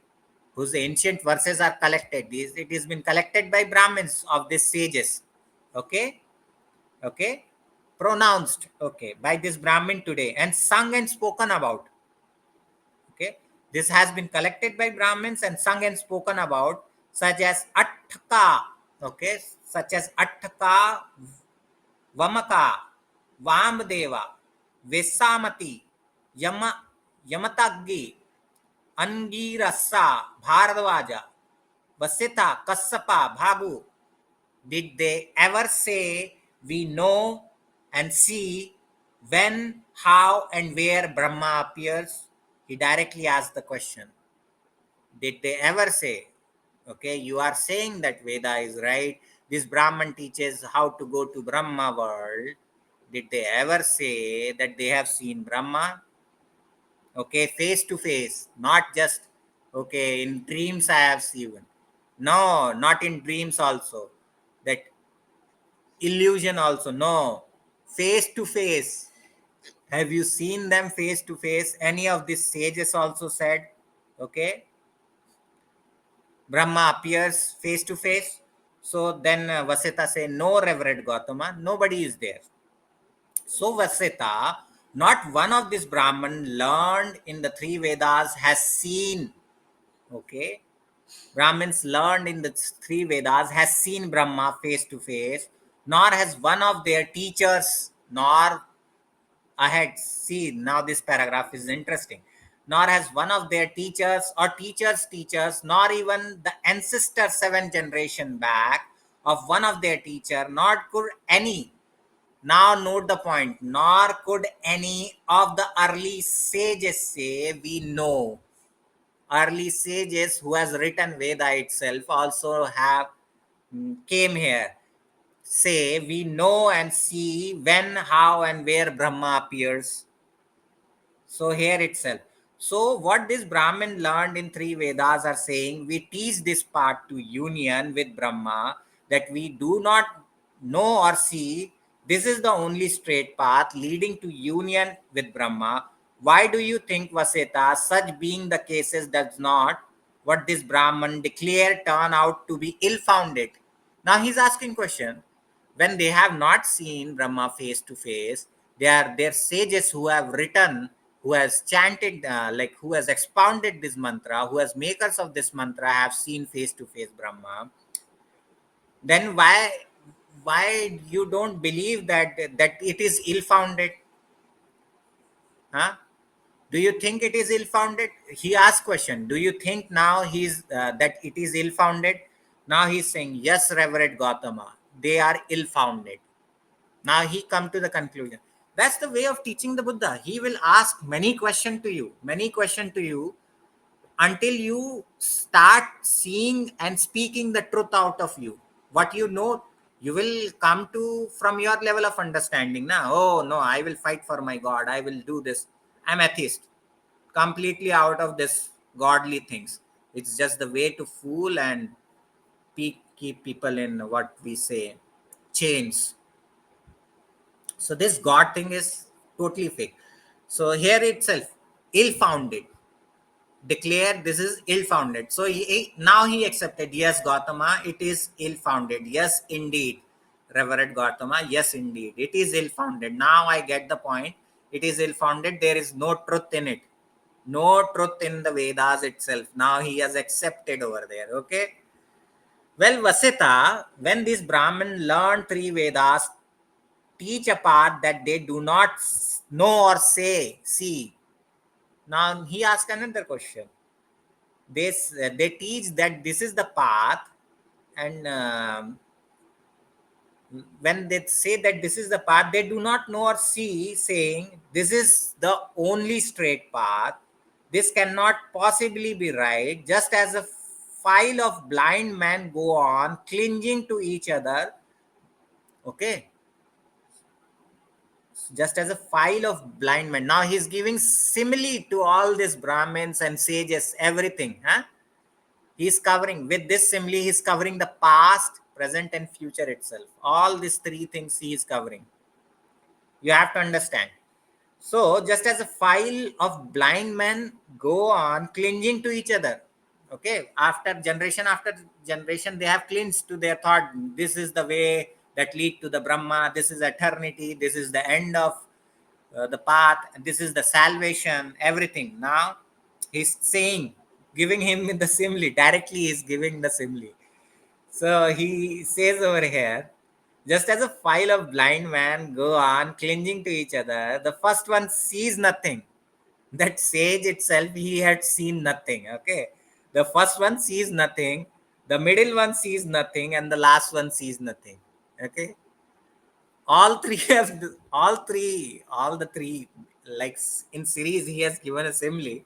whose ancient verses are collected. It has been collected by Brahmins of these sages. Okay, okay, pronounced. Okay, by this Brahmin today and sung and spoken about. Okay, this has been collected by Brahmins and sung and spoken about, such as Atthaka, okay, such as Atthaka, Vamaka, Vamdeva, Vesamati, Yamataggi, Angirasa, Bharadwaja, Vasita, Kassapa, Bhabu, did they ever say we know and see when, how, and where Brahma appears? He directly asked the question. Did they ever say, okay, you are saying that Veda is right, this Brahman teaches how to go to Brahma world. Did they ever say that they have seen Brahma? Okay, face to face, not just, okay, in dreams I have seen. No, not in dreams also. That illusion also. No, face to face. Have you seen them face to face? Any of these sages also said, okay, Brahma appears face to face. So then Vasita say, no, Reverend Gautama, nobody is there. So Vasita, not one of these Brahman learned in the three Vedas has seen, okay, Brahmins learned in the three Vedas has seen Brahma face to face, nor has one of their teachers, nor ahead, see now this paragraph is interesting, nor has one of their teachers or teachers, nor even the ancestor seven generation back of one of their teacher, nor could any, now note the point, nor could any of the early sages say we know. Early sages who has written Veda itself also have came here, say we know and see when, how, and where Brahma appears. So here itself. So what this Brahmin learned in three Vedas are saying, we teach this part to union with Brahma, that we do not know or see. This is the only straight path leading to union with Brahma. Why do you think, Vaseta, such being the cases does not what this Brahman declare turn out to be ill-founded? Now he's asking question. When they have not seen Brahma face to face, they are their sages who have written, who has chanted, like who has expounded this mantra, who has makers of this mantra have seen face to face Brahma. Then why you don't believe that it is ill founded? Huh? Do you think it is ill founded? He asked question. Do you think now he's that it is ill founded? Now he's saying yes, Reverend Gautama. They are ill founded. Now he come to the conclusion. That's the way of teaching the Buddha. He will ask many question to you until you start seeing and speaking the truth out of you. What you know, you will come to from your level of understanding. Now, oh no, I will fight for my God. I will do this. I'm atheist, completely out of this godly things. It's just the way to fool and keep people in what we say chains. So this God thing is totally fake. So here itself, ill-founded. Declare this is ill-founded. So now he accepted. Yes, Gautama, it is ill-founded. Yes, indeed, Reverend Gautama. Yes, indeed, it is ill-founded. Now I get the point. It is ill-founded. There is no truth in it. No truth in the Vedas itself. Now he has accepted over there. Okay. Well, Vasita, when this Brahmin learned three Vedas, teach a path that they do not know or say, see. Now he asked another question. They teach that this is the path, and when they say that this is the path, they do not know or see, saying this is the only straight path. This cannot possibly be right. Just as a file of blind men go on clinging to each other. Okay, just as a file of blind men. Now he's giving simile to all these Brahmins and sages, everything. Huh? He's covering with this simile, he's covering the past, present, and future itself. All these three things he is covering. You have to understand. So, just as a file of blind men go on clinging to each other. Okay, after generation, they have clinged to their thought. This is the way that lead to the Brahma. This is eternity. This is the end of the path. This is the salvation. Everything. Now, he's saying, giving him the simile. Directly, he's giving the simile. So he says over here, just as a file of blind man go on clinging to each other, the first one sees nothing. That sage itself, he had seen nothing. Okay. The first one sees nothing. The middle one sees nothing, and the last one sees nothing. Okay, all three have all the three, like in series, he has given a simile.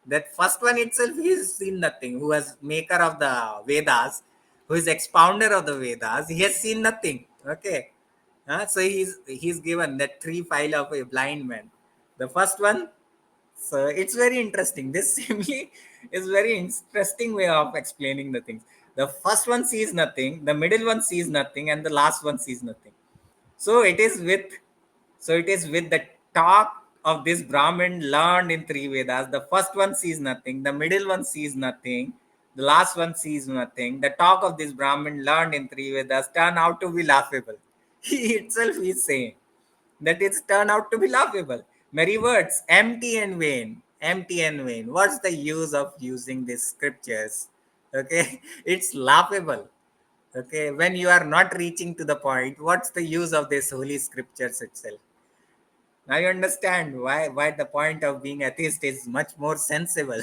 That first one itself, he has seen nothing. Who has maker of the Vedas, who is expounder of the Vedas, he has seen nothing. Okay, so he's given that three file of a blind man. The first one, so it's very interesting. This simile is very interesting way of explaining the things. The first one sees nothing, the middle one sees nothing, and the last one sees nothing. So it is with the talk of this Brahmin learned in three Vedas. The first one sees nothing, the middle one sees nothing, the last one sees nothing. The talk of this Brahmin learned in three Vedas turn out to be laughable. He itself is saying that it's turned out to be laughable. Merry words, empty and vain. Empty and vain. What's the use of using these scriptures? Okay, it's laughable. Okay, when you are not reaching to the point, what's the use of this holy scriptures itself? Now you understand why the point of being atheist is much more sensible.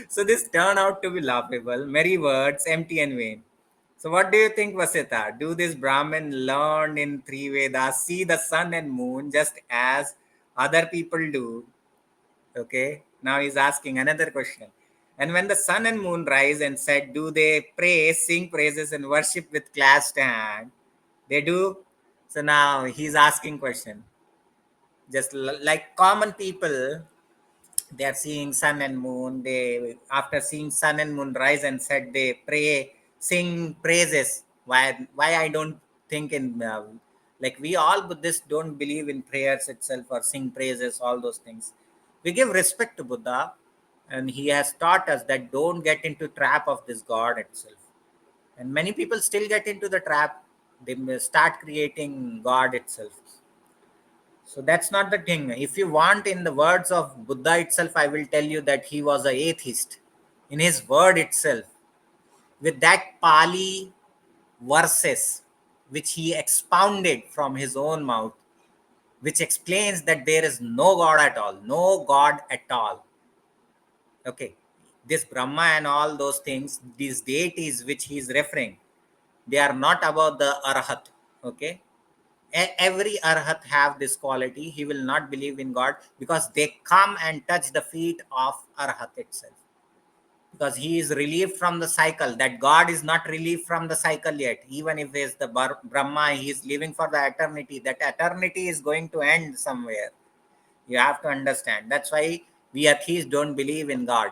So this turned out to be laughable, merry words, empty and vain. So what do you think, Vasita? Do this Brahmin learn in three Vedas see the sun and moon just as other people do? Okay, now he's asking another question. And when the sun and moon rise and set, do they praise, sing praises, and worship with clasped hand? They do. So now he's asking question. Just like common people, they are seeing sun and moon. They after seeing sun and moon rise and set, they pray, sing praises. Why I don't think in like we all Buddhists don't believe in prayers itself or sing praises, all those things. We give respect to Buddha, and he has taught us that don't get into trap of this God itself. And many people still get into the trap. They may start creating God itself. So that's not the thing. If you want, in the words of Buddha itself, I will tell you that he was an atheist. In his word itself, with that Pali verses, which he expounded from his own mouth, which explains that there is no God at all, no God at all. Okay, this Brahma and all those things, these deities which he is referring, they are not about the Arhat. Okay, every arhat have this quality. He will not believe in God because they come and touch the feet of arhat itself, because he is relieved from the cycle. That God is not relieved from the cycle yet. Even if he is the Brahma, he is living for the eternity. That eternity is going to end somewhere. You have to understand. That's why we atheists don't believe in God.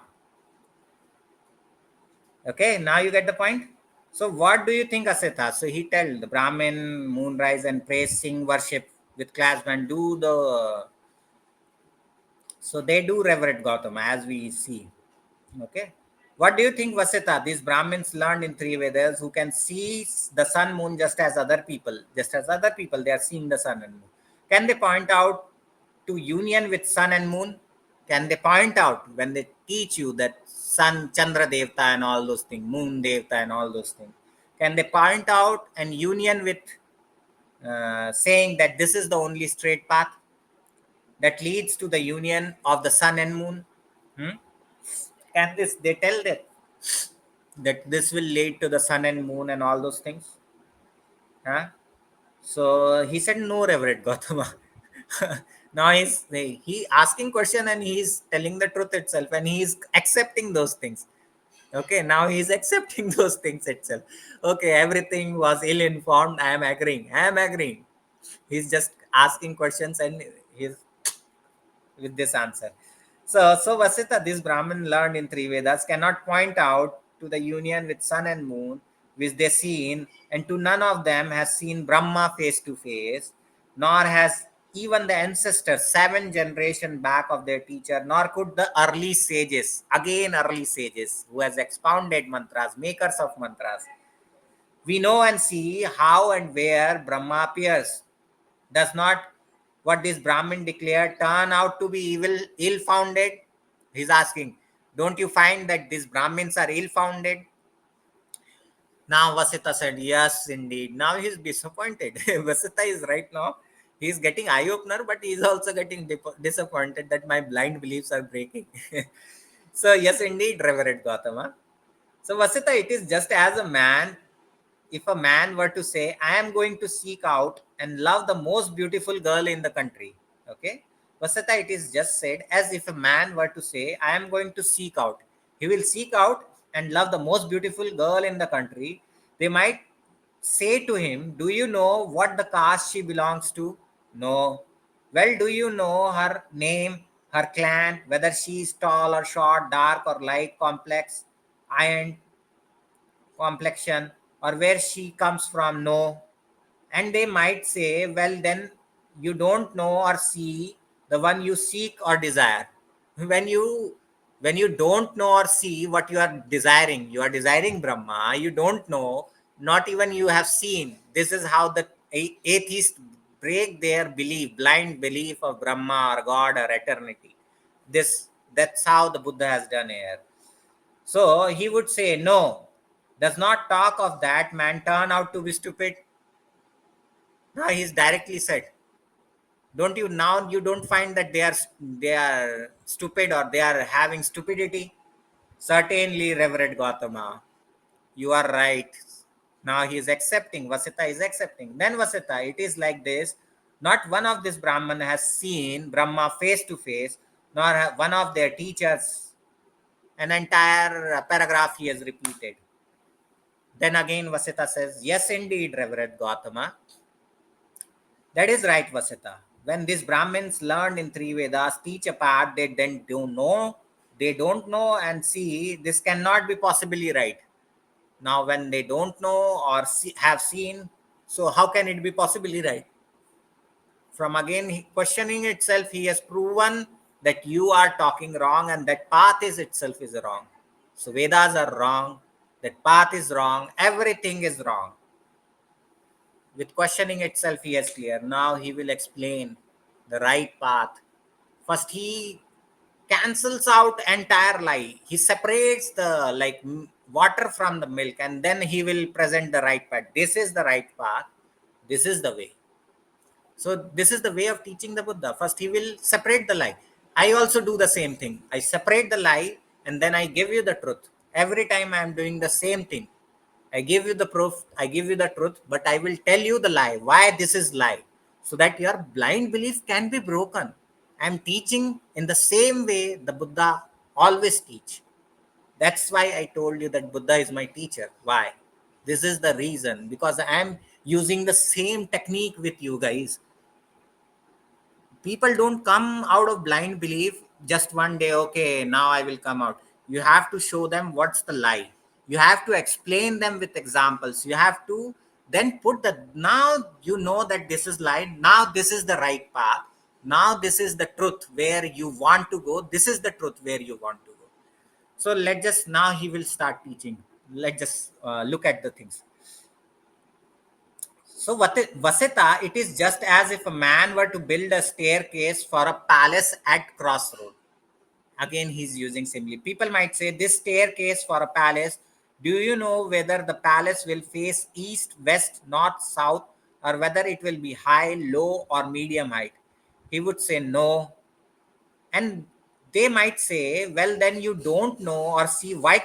Okay, now you get the point. So what do you think, Asita? So he tell the Brahmin, moonrise and praise, sing, worship with classmen, do the, so they do reverend Gautama as we see. Okay. What do you think, Vasita? These Brahmins learned in three Vedas who can see the sun, moon just as other people, they are seeing the sun and moon. Can they point out to union with sun and moon? Can they point out when they teach you that sun, Chandra Devta and all those things, moon Devta and all those things? Can they point out and union with saying that this is the only straight path that leads to the union of the sun and moon? Hmm? Can this, they tell that this will lead to the sun and moon and all those things? Huh? So he said no, Reverend Gautama. Now he asking question and he's telling the truth itself, and he's accepting those things. Okay, now he's accepting those things itself. Okay, everything was ill informed. I am agreeing. I am agreeing. He's just asking questions and he's with this answer. So Vasita, this Brahmin learned in three Vedas cannot point out to the union with sun and moon, which they seen, and to none of them has seen Brahma face to face, nor has even the ancestors, seven generation back of their teacher, nor could the early sages, again early sages, who has expounded mantras, makers of mantras. We know and see how and where Brahma appears. Does not what this Brahmin declared turn out to be evil, ill-founded? He's asking, don't you find that these Brahmins are ill-founded? Now Vasita said, yes, indeed. Now he's disappointed. Vasita is right now, he's getting eye-opener, but he's also getting disappointed that my blind beliefs are breaking. So yes, indeed, Reverend Gautama. So Vasita, it is just as a man, if a man were to say, I am going to seek out and love the most beautiful girl in the country. Okay, Vasita, it is just said as if a man were to say, I am going to seek out, he will seek out and love the most beautiful girl in the country. They might say to him, do you know what the caste she belongs to? No. Well, do you know her name, her clan, whether she is tall or short, dark or light, complex, iron complexion, or where she comes from? No. And they might say, well, then you don't know or see the one you seek or desire. When you when you don't know or see what you are desiring, you are desiring Brahma, you don't know, not even you have seen. This is how the atheists break their belief, blind belief of Brahma or God or eternity. That's how the Buddha has done here. So he would say, no, does not talk of that man turn out to be stupid. Now he's directly said, don't you, now you don't find that they are stupid or they are having stupidity? Certainly, Reverend Gautama, you are right. Now he is accepting. Vasita is accepting. Then Vasita, it is like this. Not one of this Brahman has seen Brahma face to face, nor one of their teachers. An entire paragraph he has repeated. Then again Vasita says, yes indeed, Reverend Gautama. That is right, Vasita. When these Brahmins learned in three Vedas, teach apart, they then don't know. They don't know and see this cannot be possibly right. Now, when they don't know or have seen, so how can it be possibly right? From again questioning itself, he has proven that you are talking wrong and that path is itself is wrong. So Vedas are wrong. That path is wrong. Everything is wrong. With questioning itself, he is clear. Now he will explain the right path. First, he cancels out entire lie. He separates the water from the milk, and then he will present the right path. This is the right path. This is the way. So this is the way of teaching the Buddha. First, he will separate the lie. I also do the same thing. I separate the lie, and then I give you the truth. Every time I am doing the same thing. I give you the proof, I give you the truth, but I will tell you the lie, why this is lie, so that your blind belief can be broken. I am teaching in the same way the Buddha always teach. That's why I told you that Buddha is my teacher. Why? This is the reason, because I am using the same technique with you guys. People don't come out of blind belief just one day. Okay, now I will come out. You have to show them what's the lie. You have to explain them with examples. You have to then put the, now you know that this is lie, now this is the right path, now this is the truth where you want to go, this is the truth where you want to go. So let's just, now he will start teaching. Let's just look at the things. So, Vasita, it is just as if a man were to build a staircase for a palace at crossroad. Again, he's using simile. People might say, this staircase for a palace, do you know whether the palace will face east, west, north, south, or whether it will be high, low, or medium height? He would say, no. And they might say, well, then you don't know or see what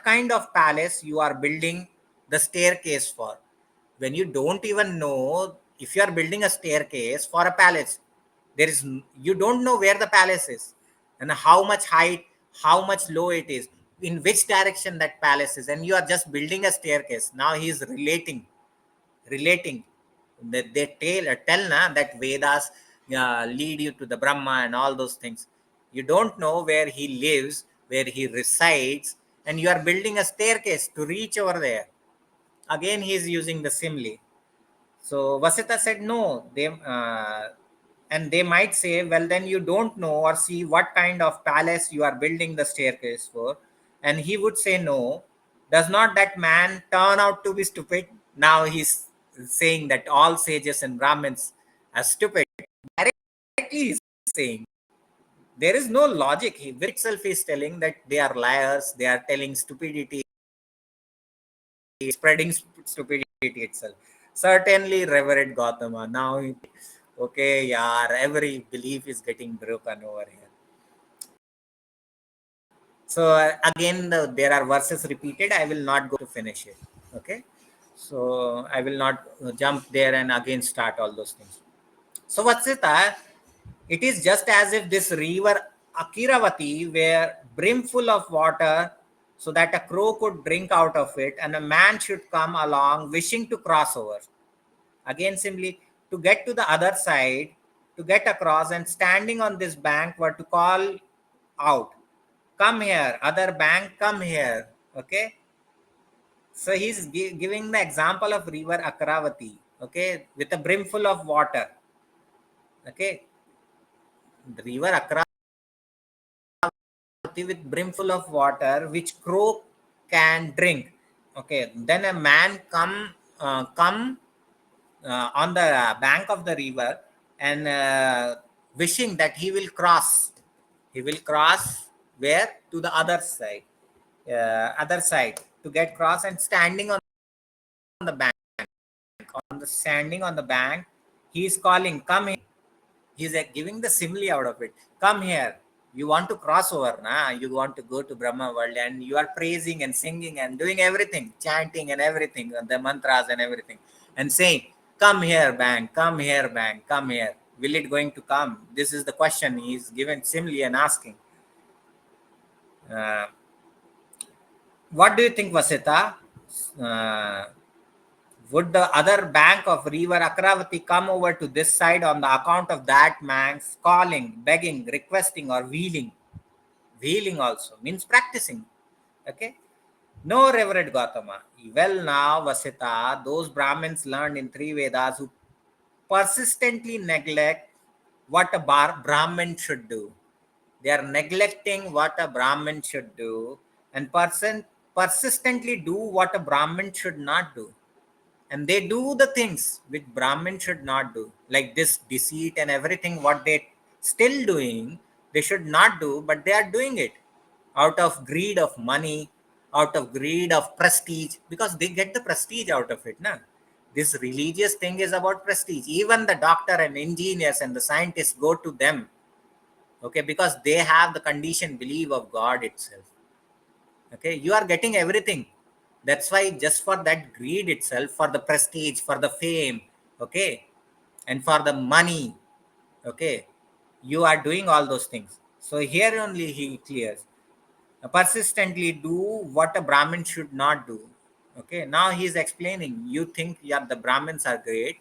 kind of palace you are building the staircase for. When you don't even know, if you are building a staircase for a palace, there is, you don't know where the palace is and how much height, how much low it is, in which direction that palace is, and you are just building a staircase. Now he is relating that they tell na that Vedas lead you to the Brahma and all those things. You don't know where he lives, where he resides, and you are building a staircase to reach over there. Again he is using the simile. So Vasita said, no. And they might say, well, then you don't know or see what kind of palace you are building the staircase for. And he would say, no. Does not that man turn out to be stupid? Now he's saying that all sages and Brahmins are stupid. Directly he's saying. There is no logic. He itself is telling that they are liars, they are telling stupidity, spreading stupidity itself. Certainly, Reverend Gautama. Now, okay, yeah, every belief is getting broken over here. So again, there are verses repeated. I will not go to finish it. Okay. So I will not jump there and again start all those things. So what's it? It is just as if this river Akiravati were brimful of water so that a crow could drink out of it, and a man should come along wishing to cross over. Again, simply to get to the other side, to get across, and standing on this bank were to call out, "Come here, other bank, come here." Okay. So he's giving the example of river Akravati, okay, with a brimful of water. Okay. The river Akravati with brimful of water which crow can drink. Okay, then a man come on the bank of the river and wishing that he will cross where to the other side to get cross, and standing on the bank, on the standing on the bank, he is calling, "Come here." He's giving the simile out of it. "Come here. You want to cross over, nah? You want to go to Brahma world, and you are praising and singing and doing everything, chanting and everything, the mantras and everything, and saying, 'Come here, bank. Come here, bank. Come here.' Will it going to come?" This is the question he's given simile and asking. Uh, what do you think, Vasita? Uh, would the other bank of river Akravati come over to this side on the account of that man's calling, begging, requesting, or wheeling? Wheeling also means practicing. Okay. No, Reverend Gautama. Well, now, Vasita, those Brahmins learned in three Vedas who persistently neglect what a Brahmin should do. They are neglecting what a Brahmin should do, and persistently do what a Brahmin should not do. And they do the things which Brahmin should not do, like this deceit and everything. What they still doing, they should not do, but they are doing it out of greed of money, out of greed of prestige, because they get the prestige out of it. Na? This religious thing is about prestige. Even the doctor and engineers and the scientists go to them, okay, because they have the conditioned belief of God itself. Okay, you are getting everything. That's why, just for that greed itself, for the prestige, for the fame, okay, and for the money, okay, you are doing all those things. So here only he clears, persistently do what a Brahmin should not do. Okay, now he's explaining. You think, yeah, the Brahmins are great.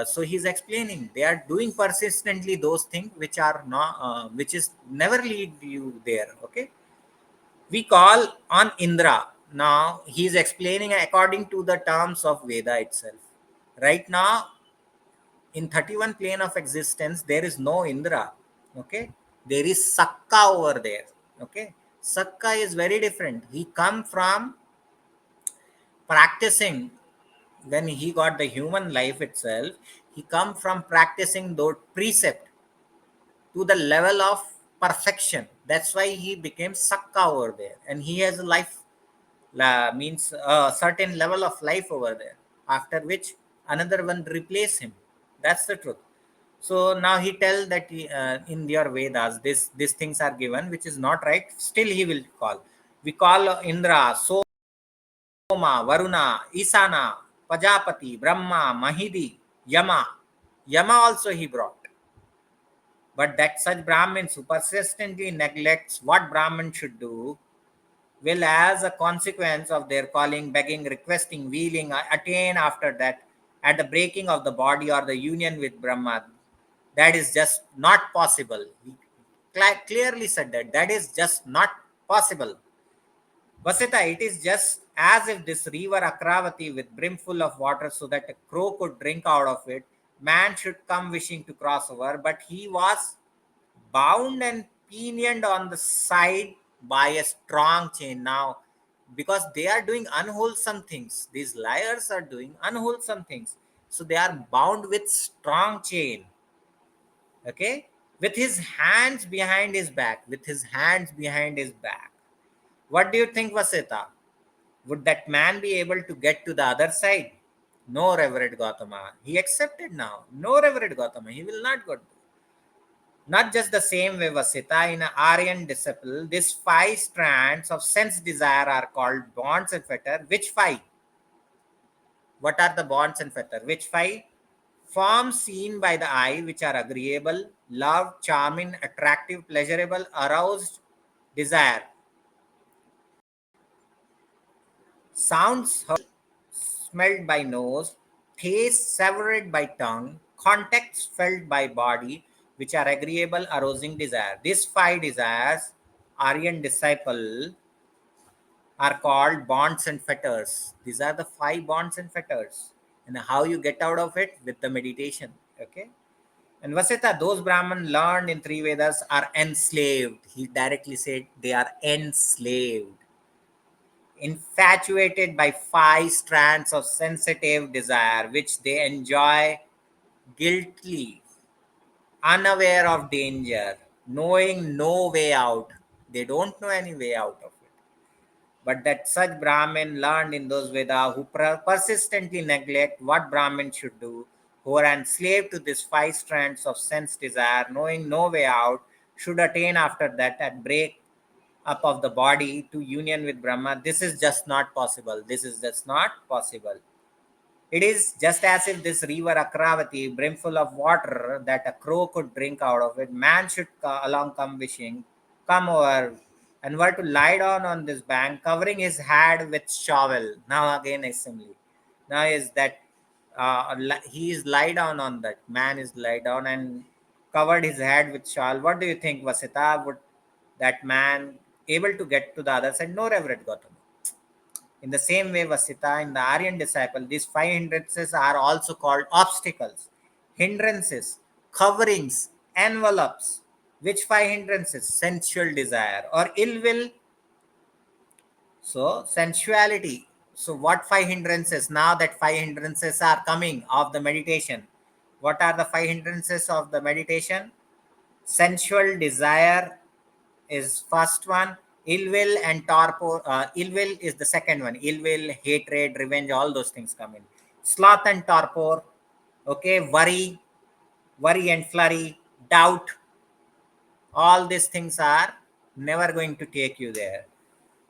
So he's explaining they are doing persistently those things which are not which is never lead you there. Okay, we call on Indra. Now he is explaining according to the terms of Veda itself. Right now, in 31 plane of existence, there is no Indra. Okay, there is Sakka over there. Okay, Sakka is very different. He come from practicing. When he got the human life itself, he come from practicing those precept to the level of perfection. That's why he became Sakka over there, and he has a life, means a certain level of life over there, after which another one replace him. That's the truth. So now he tell that in your Vedas this these things are given, which is not right. Still he will call. We call Indra, Soma, Varuna, Isana, Pajapati, Brahma, Mahidi, Yama. Yama also he brought. But that such Brahmins who persistently neglects what Brahmin should do will, as a consequence of their calling, begging, requesting, wheeling, attain after that at the breaking of the body or the union with Brahma. That is just not possible. He clearly said that that is just not possible. Vasita, it is just as if this river Akravati with brimful of water so that a crow could drink out of it, man should come wishing to cross over, but he was bound and pinioned on the side by a strong chain. Now, because they are doing unwholesome things, these liars are doing unwholesome things, so they are bound with strong chain. Okay, with his hands behind his back, with his hands behind his back. What do you think, Vasita? Would that man be able to get to the other side? No, Reverend Gautama. He accepted now. No, Reverend Gautama. He will not go. Not just the same way, Vasita, in an Aryan disciple, these five strands of sense desire are called bonds and fetter. Which five? What are the bonds and fetter? Which five? Forms seen by the eye, which are agreeable, love, charming, attractive, pleasurable, aroused, desire. Sounds heard, smelled by nose, taste savored by tongue, contacts felt by body, which are agreeable, arousing desire. These five desires, Aryan disciple, are called bonds and fetters. These are the five bonds and fetters. And how you get out of it? With the meditation. Okay. And Vasita, those Brahmin learned in three Vedas are enslaved. He directly said they are enslaved, infatuated by five strands of sensitive desire, which they enjoy guiltily, unaware of danger, knowing no way out. They don't know any way out of it. But that such Brahmin learned in those Vedas who persistently neglect what Brahmin should do, who are enslaved to these five strands of sense desire, knowing no way out, should attain after that and break up of the body to union with Brahma. This is just not possible. This is just not possible. It is just as if this river Akravati, brimful of water that a crow could drink out of it, man should along come wishing, come over, and were to lie down on this bank, covering his head with shovel. Now again a simile. Now is that he is lie down on that. Man is lie down and covered his head with shawl. What do you think, Vasita? Would that man able to get to the other side? No, Reverend Gautam. In the same way, Vasita, in the Aryan disciple, these five hindrances are also called obstacles, hindrances, coverings, envelopes. Which five hindrances? Sensual desire or ill will. So, sensuality. So, what five hindrances? Now that five hindrances are coming of the meditation. What are the five hindrances of the meditation? Sensual desire is first one. Ill will and torpor. Ill will is the second one. Ill will, hatred, revenge, all those things come in. Sloth and torpor. Okay, worry and flurry, doubt. All these things are never going to take you there.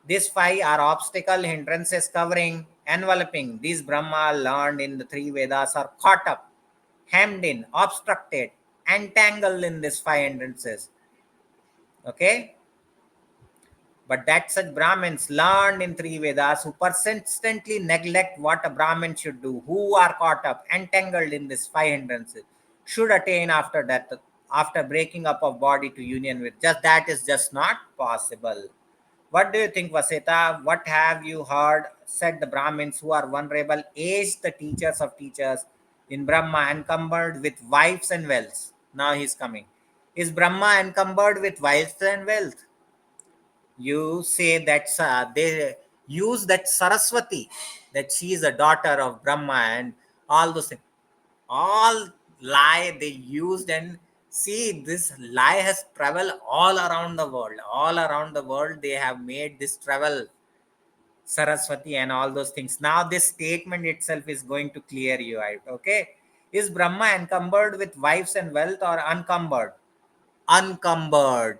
These five are obstacle, hindrances, covering, enveloping. These Brahma learned in the three Vedas are caught up, hemmed in, obstructed, entangled in these five hindrances. Okay, but that such Brahmins learned in three Vedas who persistently neglect what a Brahmin should do, who are caught up, entangled in these five hindrances, should attain after death, after breaking up of body to union with. Just that is just not possible. What do you think, Vasita? What have you heard said the Brahmins who are vulnerable, aged the teachers of teachers in Brahma, encumbered with wives and wealth? Now he's coming. Is Brahma encumbered with wives and wealth? You say that they use that Saraswati, that she is a daughter of Brahma and all those things. All lie they used, and see this lie has traveled all around the world. All around the world they have made this travel Saraswati and all those things. Now this statement itself is going to clear you out. Okay. Is Brahma encumbered with wives and wealth or uncumbered? Uncumbered.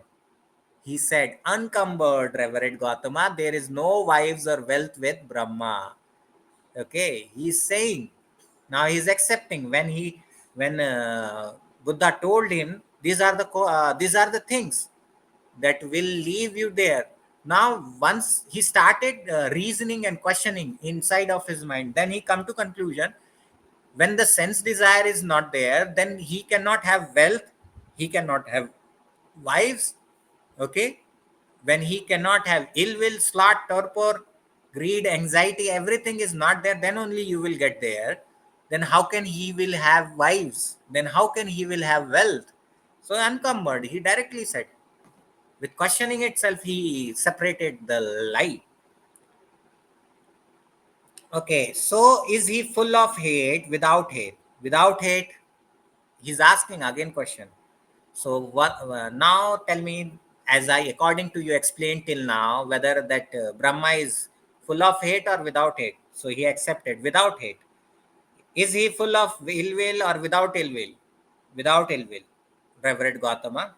He said, uncumbered, Reverend Gautama, there is no wives or wealth with Brahma. Okay, he's saying, now he's accepting. When Buddha told him, these are the things that will leave you there. Now, once he started reasoning and questioning inside of his mind, then he come to conclusion. When the sense desire is not there, then he cannot have wealth, he cannot have wives. Okay, when he cannot have ill will, sloth, torpor, greed, anxiety, everything is not there, then only you will get there. Then how can he will have wives? Then how can he will have wealth? So uncumbered, he directly said. With questioning itself, he separated the lie. Okay, so is he full of hate? Without hate? Without hate, he's asking again question. So what now? Tell me, as I according to you explained till now, whether that Brahma is full of hate or without hate. So he accepted without hate. Is he full of ill will or without ill will? Without ill will. Reverend Gautama?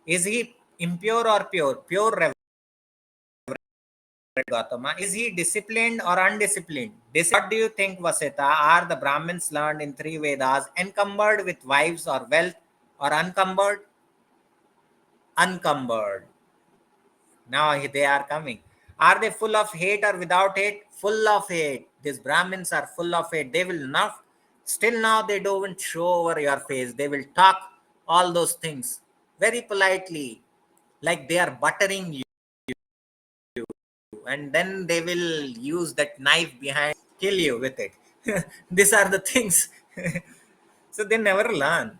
Is he impure or pure? Pure, Reverend Gautama. Is he disciplined or undisciplined? What do you think, Vasita? Are the Brahmins learned in three Vedas encumbered with wives or wealth, or uncumbered? Uncumbered. Now they are coming. Are they full of hate or without hate? Full of hate. These Brahmins are full of hate. They will not, still now they don't show over your face. They will talk all those things very politely, like they are buttering you, and then they will use that knife behind, kill you with it. These are the things. So they never learn.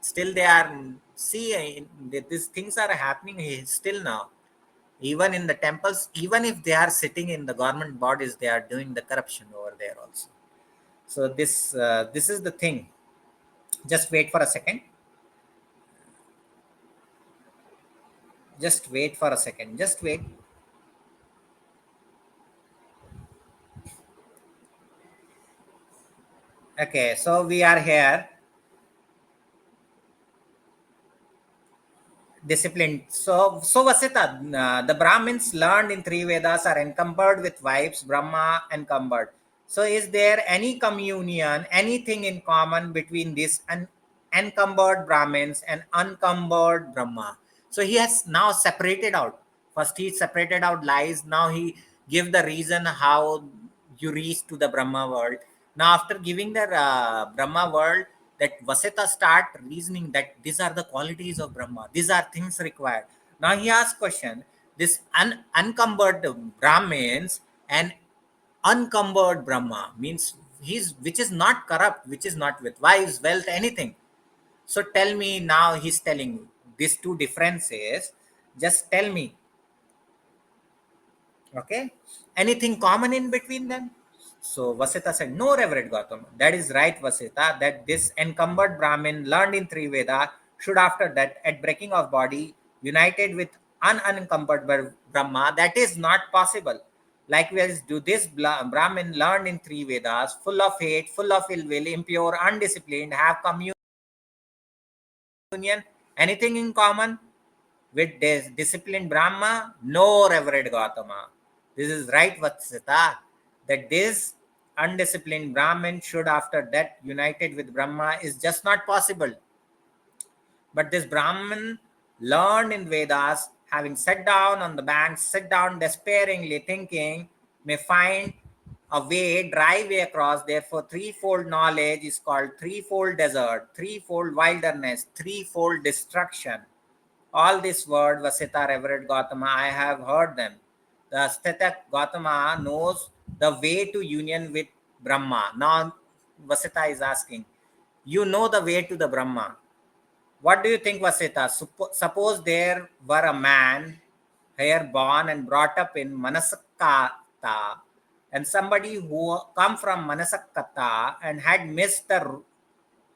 Still they are, see, these things are happening still now. Even in the temples, even if they are sitting in the government bodies, they are doing the corruption over there also. So this is the thing. Just wait for a second. Just wait for a second. Just wait. Okay, so we are here. Disciplined. So Vasita, the Brahmins learned in three Vedas are encumbered with wives, Brahma encumbered. So is there any communion, anything in common between this and encumbered Brahmins and uncumbered Brahma? So he has now separated out. First he separated out lies. Now he give the reason how you reach to the Brahma world. Now after giving the Brahma world, that Vasita start reasoning that these are the qualities of Brahma. These are things required. Now he asks question, this uncumbered Brahmins and uncumbered Brahma means he's which is not corrupt, which is not with wives, wealth, anything. So tell me now he's telling these two differences. Just tell me, okay? Anything common in between them? So Vasita said, no, Reverend Gautam. That is right, Vasita, that this encumbered Brahmin learned in three Veda should after that at breaking of body united with unencumbered Brahma. That is not possible. Likewise, do this Brahmin learned in three Vedas, full of hate, full of ill will, impure, undisciplined, have communion, anything in common with this disciplined Brahma? No, Reverend Gautama. This is right, Vatsita, that this undisciplined Brahmin should after that united with Brahma is just not possible. But this Brahmin learned in Vedas, having sat down on the banks, sat down despairingly thinking, may find a way, dry way across. Therefore, threefold knowledge is called threefold desert, threefold wilderness, threefold destruction. All this word, Vasita, Reverend Gautama, I have heard them. The Astheta Gautama knows the way to union with Brahma. Now, Vasita is asking, you know the way to the Brahma. What do you think, Vasita? Suppose there were a man here born and brought up in Manasakata, and somebody who come from Manasakata and had missed the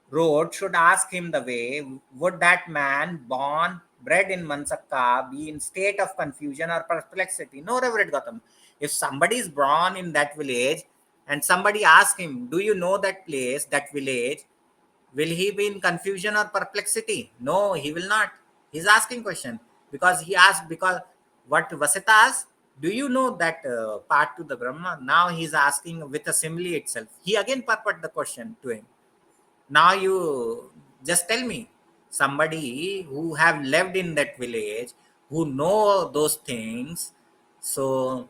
road should ask him the way. Would that man born, bred in Mansakka, be in state of confusion or perplexity? No, Reverend Gautam. If somebody is born in that village and somebody asks him, do you know that place, that village? Will he be in confusion or perplexity? No, he will not. He's asking question because he asked, because what Vasita asked, do you know that part to the Brahma? Now he's asking with a simile itself. He again purport the question to him. Now you just tell me, somebody who have lived in that village, who know those things, so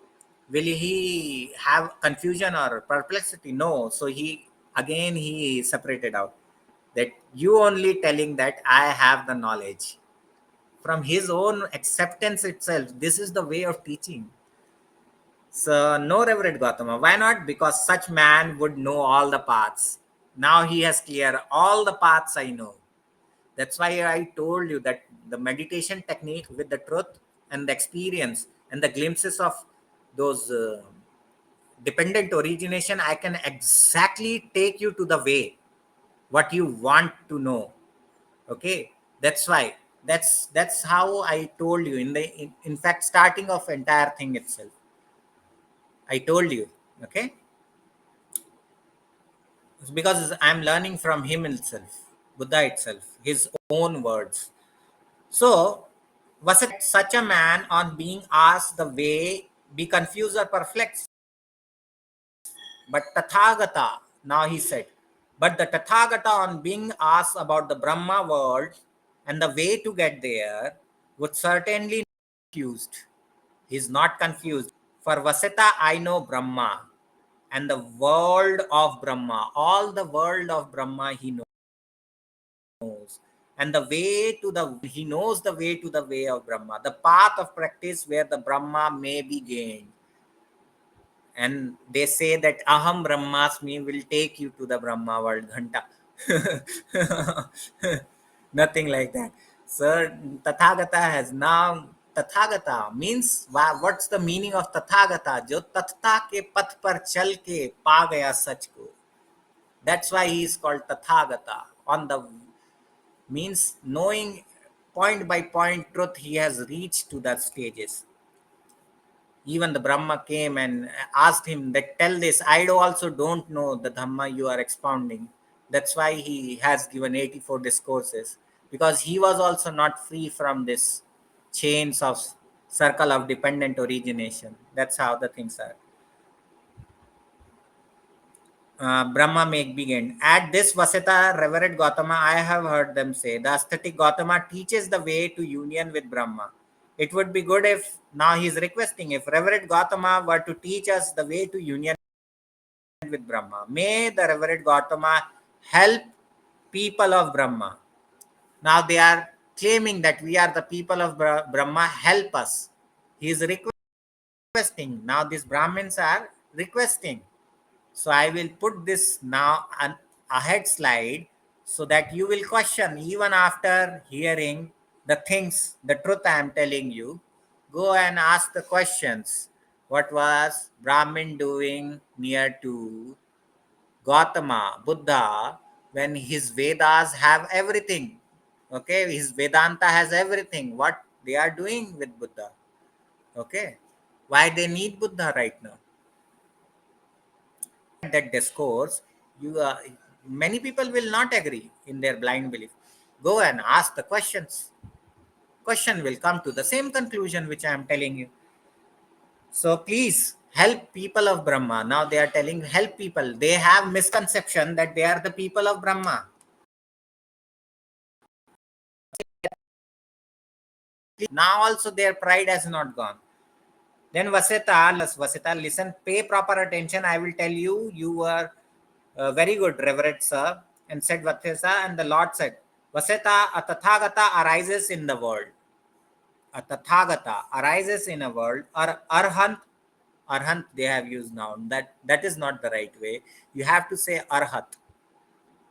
will he have confusion or perplexity? No. So he again he separated out that you only telling that I have the knowledge from his own acceptance itself. This is the way of teaching. So, no, Reverend Gautama. Why not? Because such man would know all the paths. Now he has clear all the paths I know. That's why I told you that the meditation technique with the truth and the experience and the glimpses of those dependent origination, I can exactly take you to the way what you want to know. Okay, that's why. That's how I told you in fact starting of entire thing itself. I told you. Okay, it's because I'm learning from him himself. Buddha itself, his own words. So, was it such a man on being asked the way be confused or perplexed? But Tathagata, now he said, but the Tathagata on being asked about the Brahma world and the way to get there would certainly not be confused. He's not confused. For Vasita, I know Brahma and the world of Brahma, all the world of Brahma he knows. And the way to the, he knows the way of Brahma, the path of practice where the Brahma may be gained. And they say that Aham Brahmasmi will take you to the Brahma world, Ghanta. Nothing like that. Sir, Tathagata has now, Tathagata means, what's the meaning of Tathagata? Jo Tathta ke path par chal ke pa gaya sach ko. That's why he is called Tathagata. On the means knowing point by point truth, he has reached to that stages. Even the Brahma came and asked him that tell this. I also don't know the Dhamma you are expounding. That's why he has given 84 discourses, because he was also not free from this chains of circle of dependent origination. That's how the things are. Brahma make begin. At this Vasita, Reverend Gautama, I have heard them say the aesthetic Gautama teaches the way to union with Brahma. It would be good if, now he's requesting, if Reverend Gautama were to teach us the way to union with Brahma. May the Reverend Gautama help people of Brahma. Now they are claiming that we are the people of Brahma, help us. He is requesting. Now these Brahmins are requesting. So I will put this now an ahead slide so that you will question even after hearing the things, the truth I am telling you. Go and ask the questions. What was Brahmin doing near to Gautama, Buddha, when his Vedas have everything? Okay, his Vedanta has everything. What they are doing with Buddha? Okay, why they need Buddha right now? That discourse, you many people will not agree in their blind belief. Go and ask the questions. Question will come to the same conclusion which I am telling you. So please help people of Brahma. Now they are telling help people. They have misconception that they are the people of Brahma. Now also their pride has not gone. Then Vasita, listen, pay proper attention. I will tell you, you were very good, Reverend Sir. And said Vasita, and the Lord said, Vasita, a Tathagata arises in the world. A Tathagata arises in a world, or Arhant, Arhant they have used now. That is not the right way. You have to say Arhat.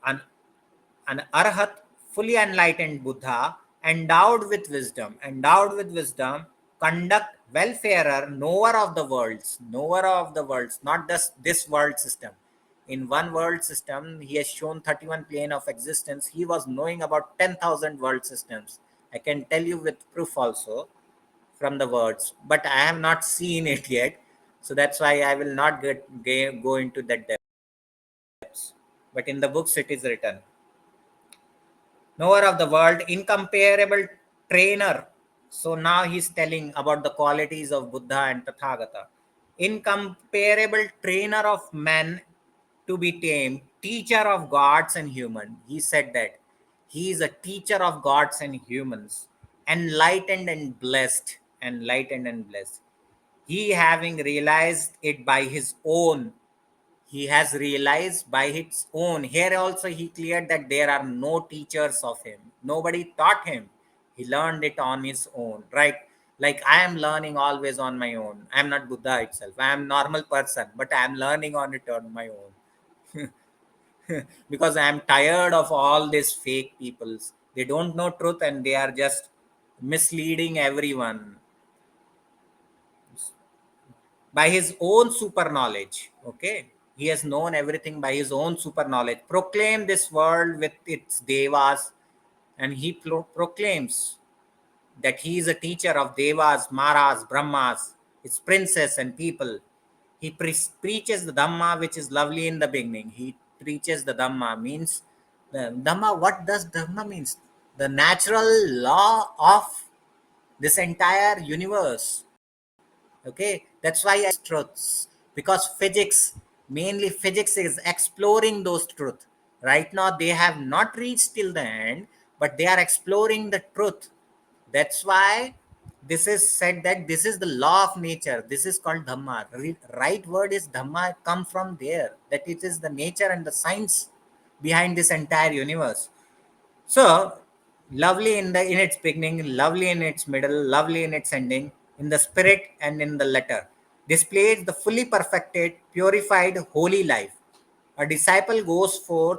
An an Arhat, fully enlightened Buddha, endowed with wisdom, conduct welfarer, knower of the worlds, not just this world system. In one world system, he has shown 31 plane of existence. He was knowing about 10,000 world systems. I can tell you with proof also from the words, but I have not seen it yet. So that's why I will not go into that depths. But in the books, it is written knower of the world, incomparable trainer. So now he's telling about the qualities of Buddha and Tathagata. Incomparable trainer of men to be tamed, teacher of gods and human. He said that he is a teacher of gods and humans, enlightened and blessed, enlightened and blessed. He having realized it by his own, he has realized by his own. Here also he cleared that there are no teachers of him. Nobody taught him. He learned it on his own, right? Like I am learning always on my own. I am not Buddha itself. I am normal person, but I am learning on it on my own. Because I am tired of all these fake peoples. They don't know truth and they are just misleading everyone by his own super knowledge. Okay, he has known everything by his own super knowledge. Proclaim this world with its devas, and he proclaims that he is a teacher of devas, maras, brahmas, its princes and people. He preaches the dhamma which is lovely in the beginning. He preaches the dhamma means Dhamma, what does Dhamma means? The natural law of this entire universe. Okay, that's why I truths, because physics, mainly physics, is exploring those truth. Right now, they have not reached till the end, but they are exploring the truth. That's why this is said that this is the law of nature. This is called Dhamma. Right word is Dhamma, come from there. That it is the nature and the science behind this entire universe. So lovely in its beginning, lovely in its middle, lovely in its ending, in the spirit and in the letter, displays the fully perfected, purified, holy life. A disciple goes forth,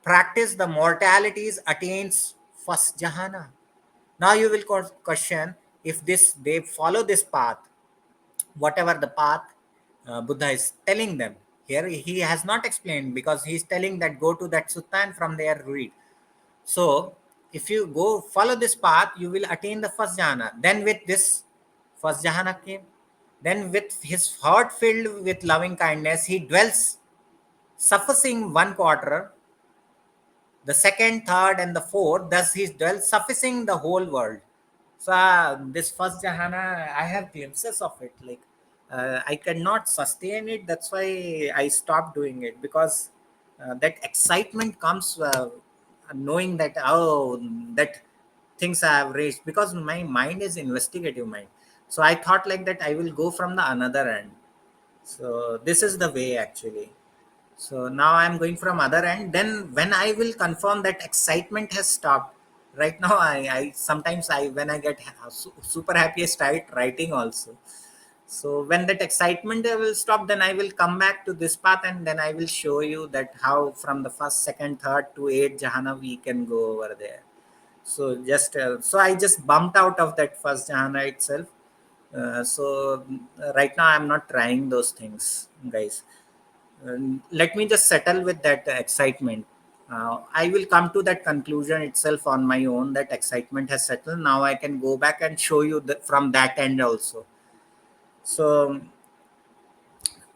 practice the mortalities, attains first jhana. Now you will question, if this they follow this path, whatever the path Buddha is telling them. Here he has not explained, because he is telling that go to that sutta and from there read. So, if you go follow this path, you will attain the first jhana. Then, with this first jhana came, then with his heart filled with loving kindness, he dwells, sufficing one quarter, the second, third, and the fourth. Thus, he dwells, sufficing the whole world. So, this first jhana, I have glimpses of it. Like, I cannot sustain it. That's why I stopped doing it, because that excitement comes knowing that, oh, that things I have reached, because my mind is investigative mind. So I thought like that I will go from the another end. So this is the way actually. So now I'm going from other end. Then when I will confirm that excitement has stopped. Right now, I sometimes when I get super happy, I start writing also. So when that excitement will stop, then I will come back to this path, and then I will show you that how from the first, second, third to eighth jhana we can go over there. So just so I just bumped out of that first jhana itself. Right now I'm not trying those things, guys. Let me just settle with that excitement. I will come to that conclusion itself on my own, that excitement has settled. Now I can go back and show you from that end also. So,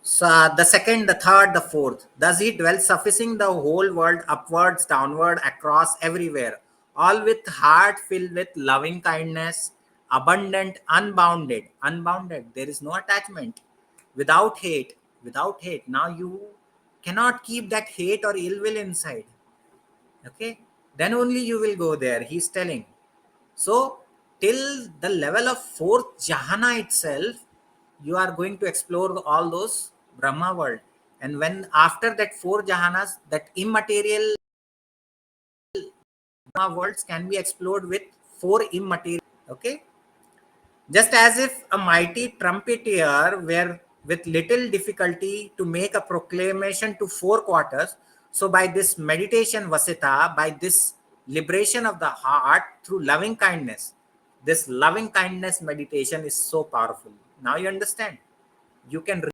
the second, the third, the fourth. Thus he dwells, sufficing the whole world, upwards, downward, across, everywhere, all with heart filled with loving kindness, abundant, unbounded. Unbounded. There is no attachment. Without hate. Without hate. Now you cannot keep that hate or ill will inside. Okay? Then only you will go there. He's telling. So, till the level of fourth jhana itself, you are going to explore all those Brahma world. And when after that four jhanas, that immaterial Brahma worlds can be explored with four immaterial. Okay, just as if a mighty trumpeter were with little difficulty to make a proclamation to four quarters. So by this meditation, Vasita, by this liberation of the heart through loving kindness, this loving kindness meditation is so powerful. Now you understand. You can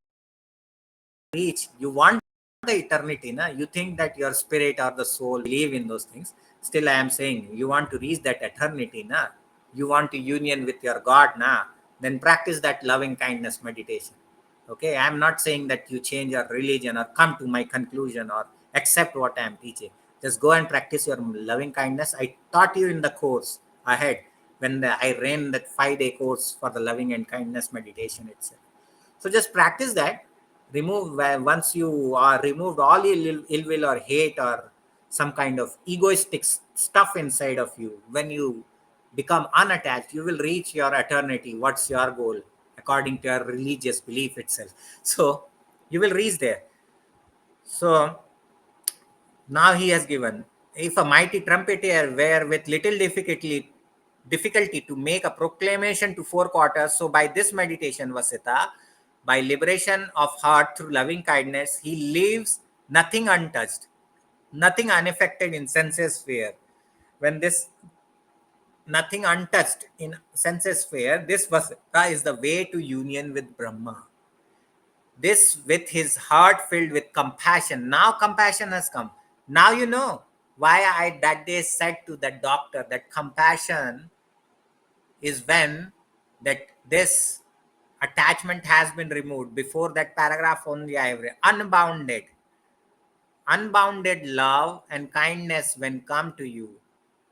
reach, you want the eternity, na? You think that your spirit or the soul believe in those things. Still I am saying, you want to reach that eternity, na? You want to union with your God, na? Then practice that loving kindness meditation. Okay, I am not saying that you change your religion or come to my conclusion or accept what I am teaching. Just go and practice your loving kindness. I taught you in the course ahead, when I ran that 5-day course for the loving and kindness meditation itself. So just practice that. Once you are removed all ill will or hate or some kind of egoistic stuff inside of you, when you become unattached, you will reach your eternity. What's your goal according to your religious belief itself? So you will reach there. So now he has given, if a mighty trumpeter were with little difficulty to make a proclamation to four quarters, so by this meditation, Vasita, by liberation of heart through loving kindness, he leaves nothing untouched, nothing unaffected in senses sphere. When this nothing untouched in senses sphere, this Vasita is the way to union with Brahma. This with his heart filled with compassion. Now compassion has come. Now you know why I that day said to the doctor that compassion is when that this attachment has been removed. Before that paragraph only I have read. Unbounded. unbounded love and kindness when come to you,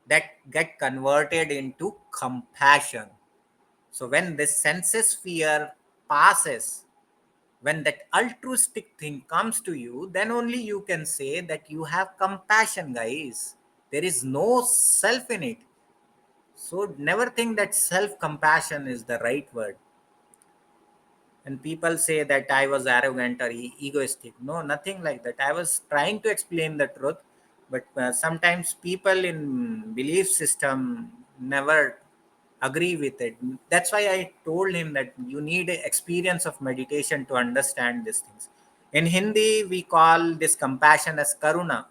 that get converted into compassion. So when this senses fear passes, when that altruistic thing comes to you, then only you can say that you have compassion, guys. There is no self in it. So never think that self compassion is the right word. And people say that I was arrogant or egoistic. No, nothing like that. I was trying to explain the truth, but sometimes people in belief system never agree with it. That's why I told him that you need a experience of meditation to understand these things. In Hindi we call this compassion as karuna.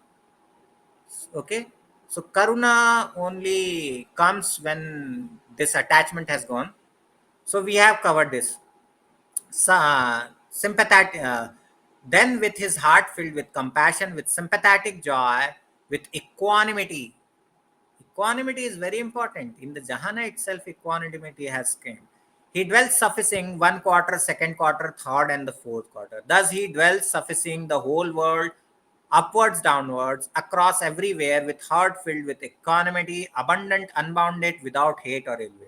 Okay, so karuna only comes when this attachment has gone. So we have covered this. Sympathetic, then with his heart filled with compassion, with sympathetic joy, with equanimity. Equanimity is very important. In the Jhana itself, equanimity has came. He dwells sufficing one quarter, second quarter, third, and the fourth quarter. Thus he dwells sufficing the whole world, upwards, downwards, across everywhere, with heart filled with equanimity, abundant, unbounded, without hate or ill will.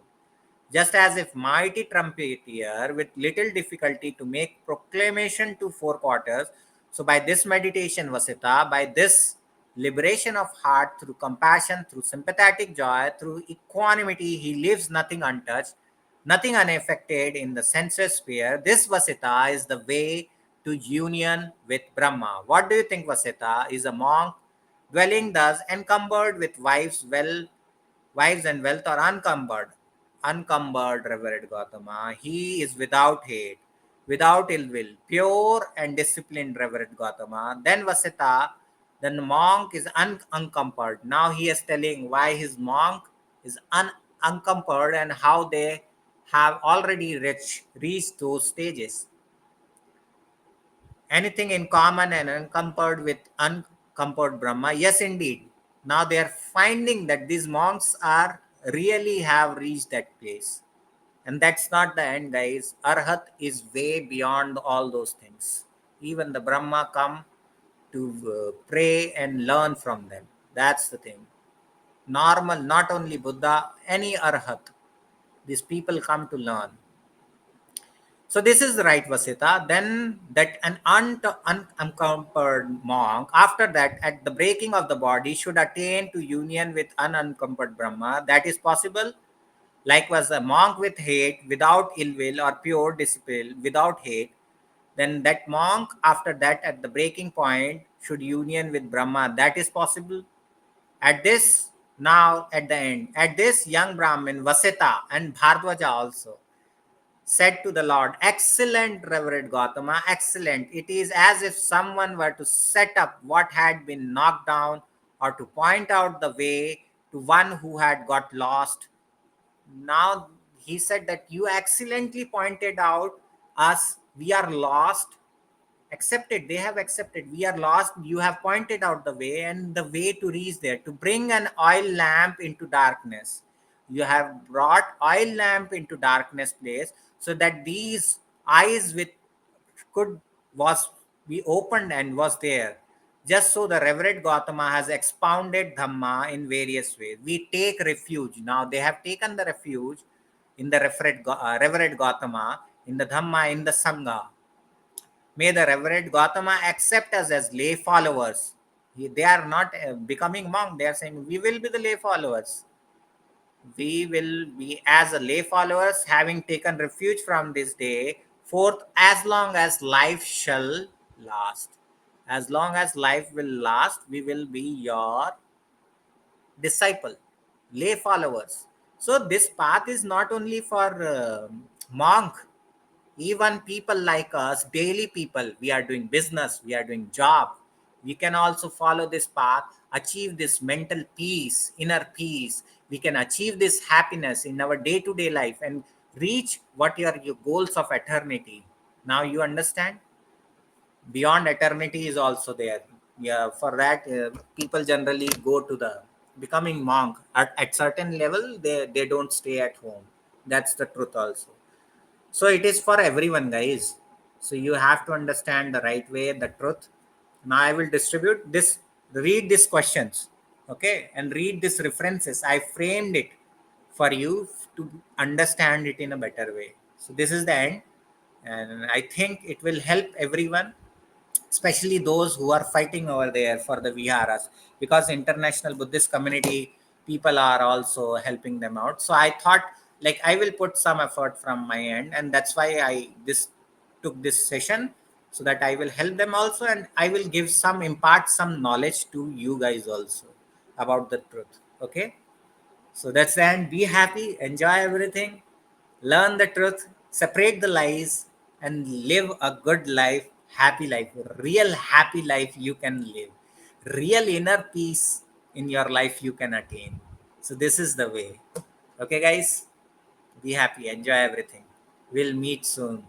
Just as if mighty trumpeter with little difficulty to make proclamation to four quarters. So by this meditation, Vasita, by this liberation of heart through compassion, through sympathetic joy, through equanimity, he leaves nothing untouched, nothing unaffected in the sensuous sphere. This Vasita is the way to union with Brahma. What do you think, Vasita? Is a monk dwelling thus encumbered with wives and wealth are uncumbered. Uncumbered, Reverend Gautama. He is without hate, without ill will, pure and disciplined, Reverend Gautama. Then Vasita, then the monk is uncumbered. Now he is telling why his monk is uncumbered and how they have already reached those stages. Anything in common and uncomfort with uncomfort Brahma? Yes, indeed. Now they are finding that these monks are really have reached that place. And that's not the end, guys. Arhat is way beyond all those things. Even the Brahma come to pray and learn from them. That's the thing. Normal, not only Buddha, any Arhat. These people come to learn. So this is right, Vasita. Then that an unencumbered monk, after that, at the breaking of the body, should attain to union with unencumbered Brahma. That is possible. Likewise, a monk with hate, without ill will or pure discipline, without hate, then that monk, after that, at the breaking point, should union with Brahma. That is possible. At this, now at the end, at this young Brahmin, Vasita and Bhardwaja also said to the Lord, "Excellent, Reverend Gautama, excellent. It is as if someone were to set up what had been knocked down or to point out the way to one who had got lost." Now he said that you excellently pointed out us, we are lost. Accepted, they have accepted. We are lost. You have pointed out the way and the way to reach there, to bring an oil lamp into darkness. You have brought oil lamp into darkness place so that these eyes with could was be opened and was there. Just so the Reverend Gautama has expounded Dhamma in various ways. We take refuge. Now they have taken the refuge in the Reverend Gautama, in the Dhamma, in the Sangha. May the Reverend Gautama accept us as lay followers. They are not becoming monk. They are saying, we will be the lay followers. We will be as a lay followers, having taken refuge from this day forth, as long as life shall last. As long as life will last, we will be your disciple, lay followers. So this path is not only for monk. Even people like us, daily people, we are doing business, we are doing job, we can also follow this path, achieve this mental peace, inner peace. We can achieve this happiness in our day-to-day life and reach what are your goals of eternity. Now you understand, beyond eternity is also there. Yeah, for that people generally go to the becoming monk at certain level. They don't stay at home. That's the truth also. So it is for everyone, guys. So you have to understand the right way, the truth. Now I will distribute this, read these questions, okay, and read these references. I framed it for you to understand it in a better way. So this is the end, and I think it will help everyone, especially those who are fighting over there for the Viharas, because international Buddhist community people are also helping them out. So I thought like I will put some effort from my end, and that's why I this took this session, so that I will help them also, and I will give some, impart some knowledge to you guys also about the truth. Okay, so that's the end. Be happy, enjoy everything, learn the truth, separate the lies, and live a good life, happy life, real happy life you can live. Real inner peace in your life you can attain. So, this is the way. Okay, guys, be happy, enjoy everything. We'll meet soon.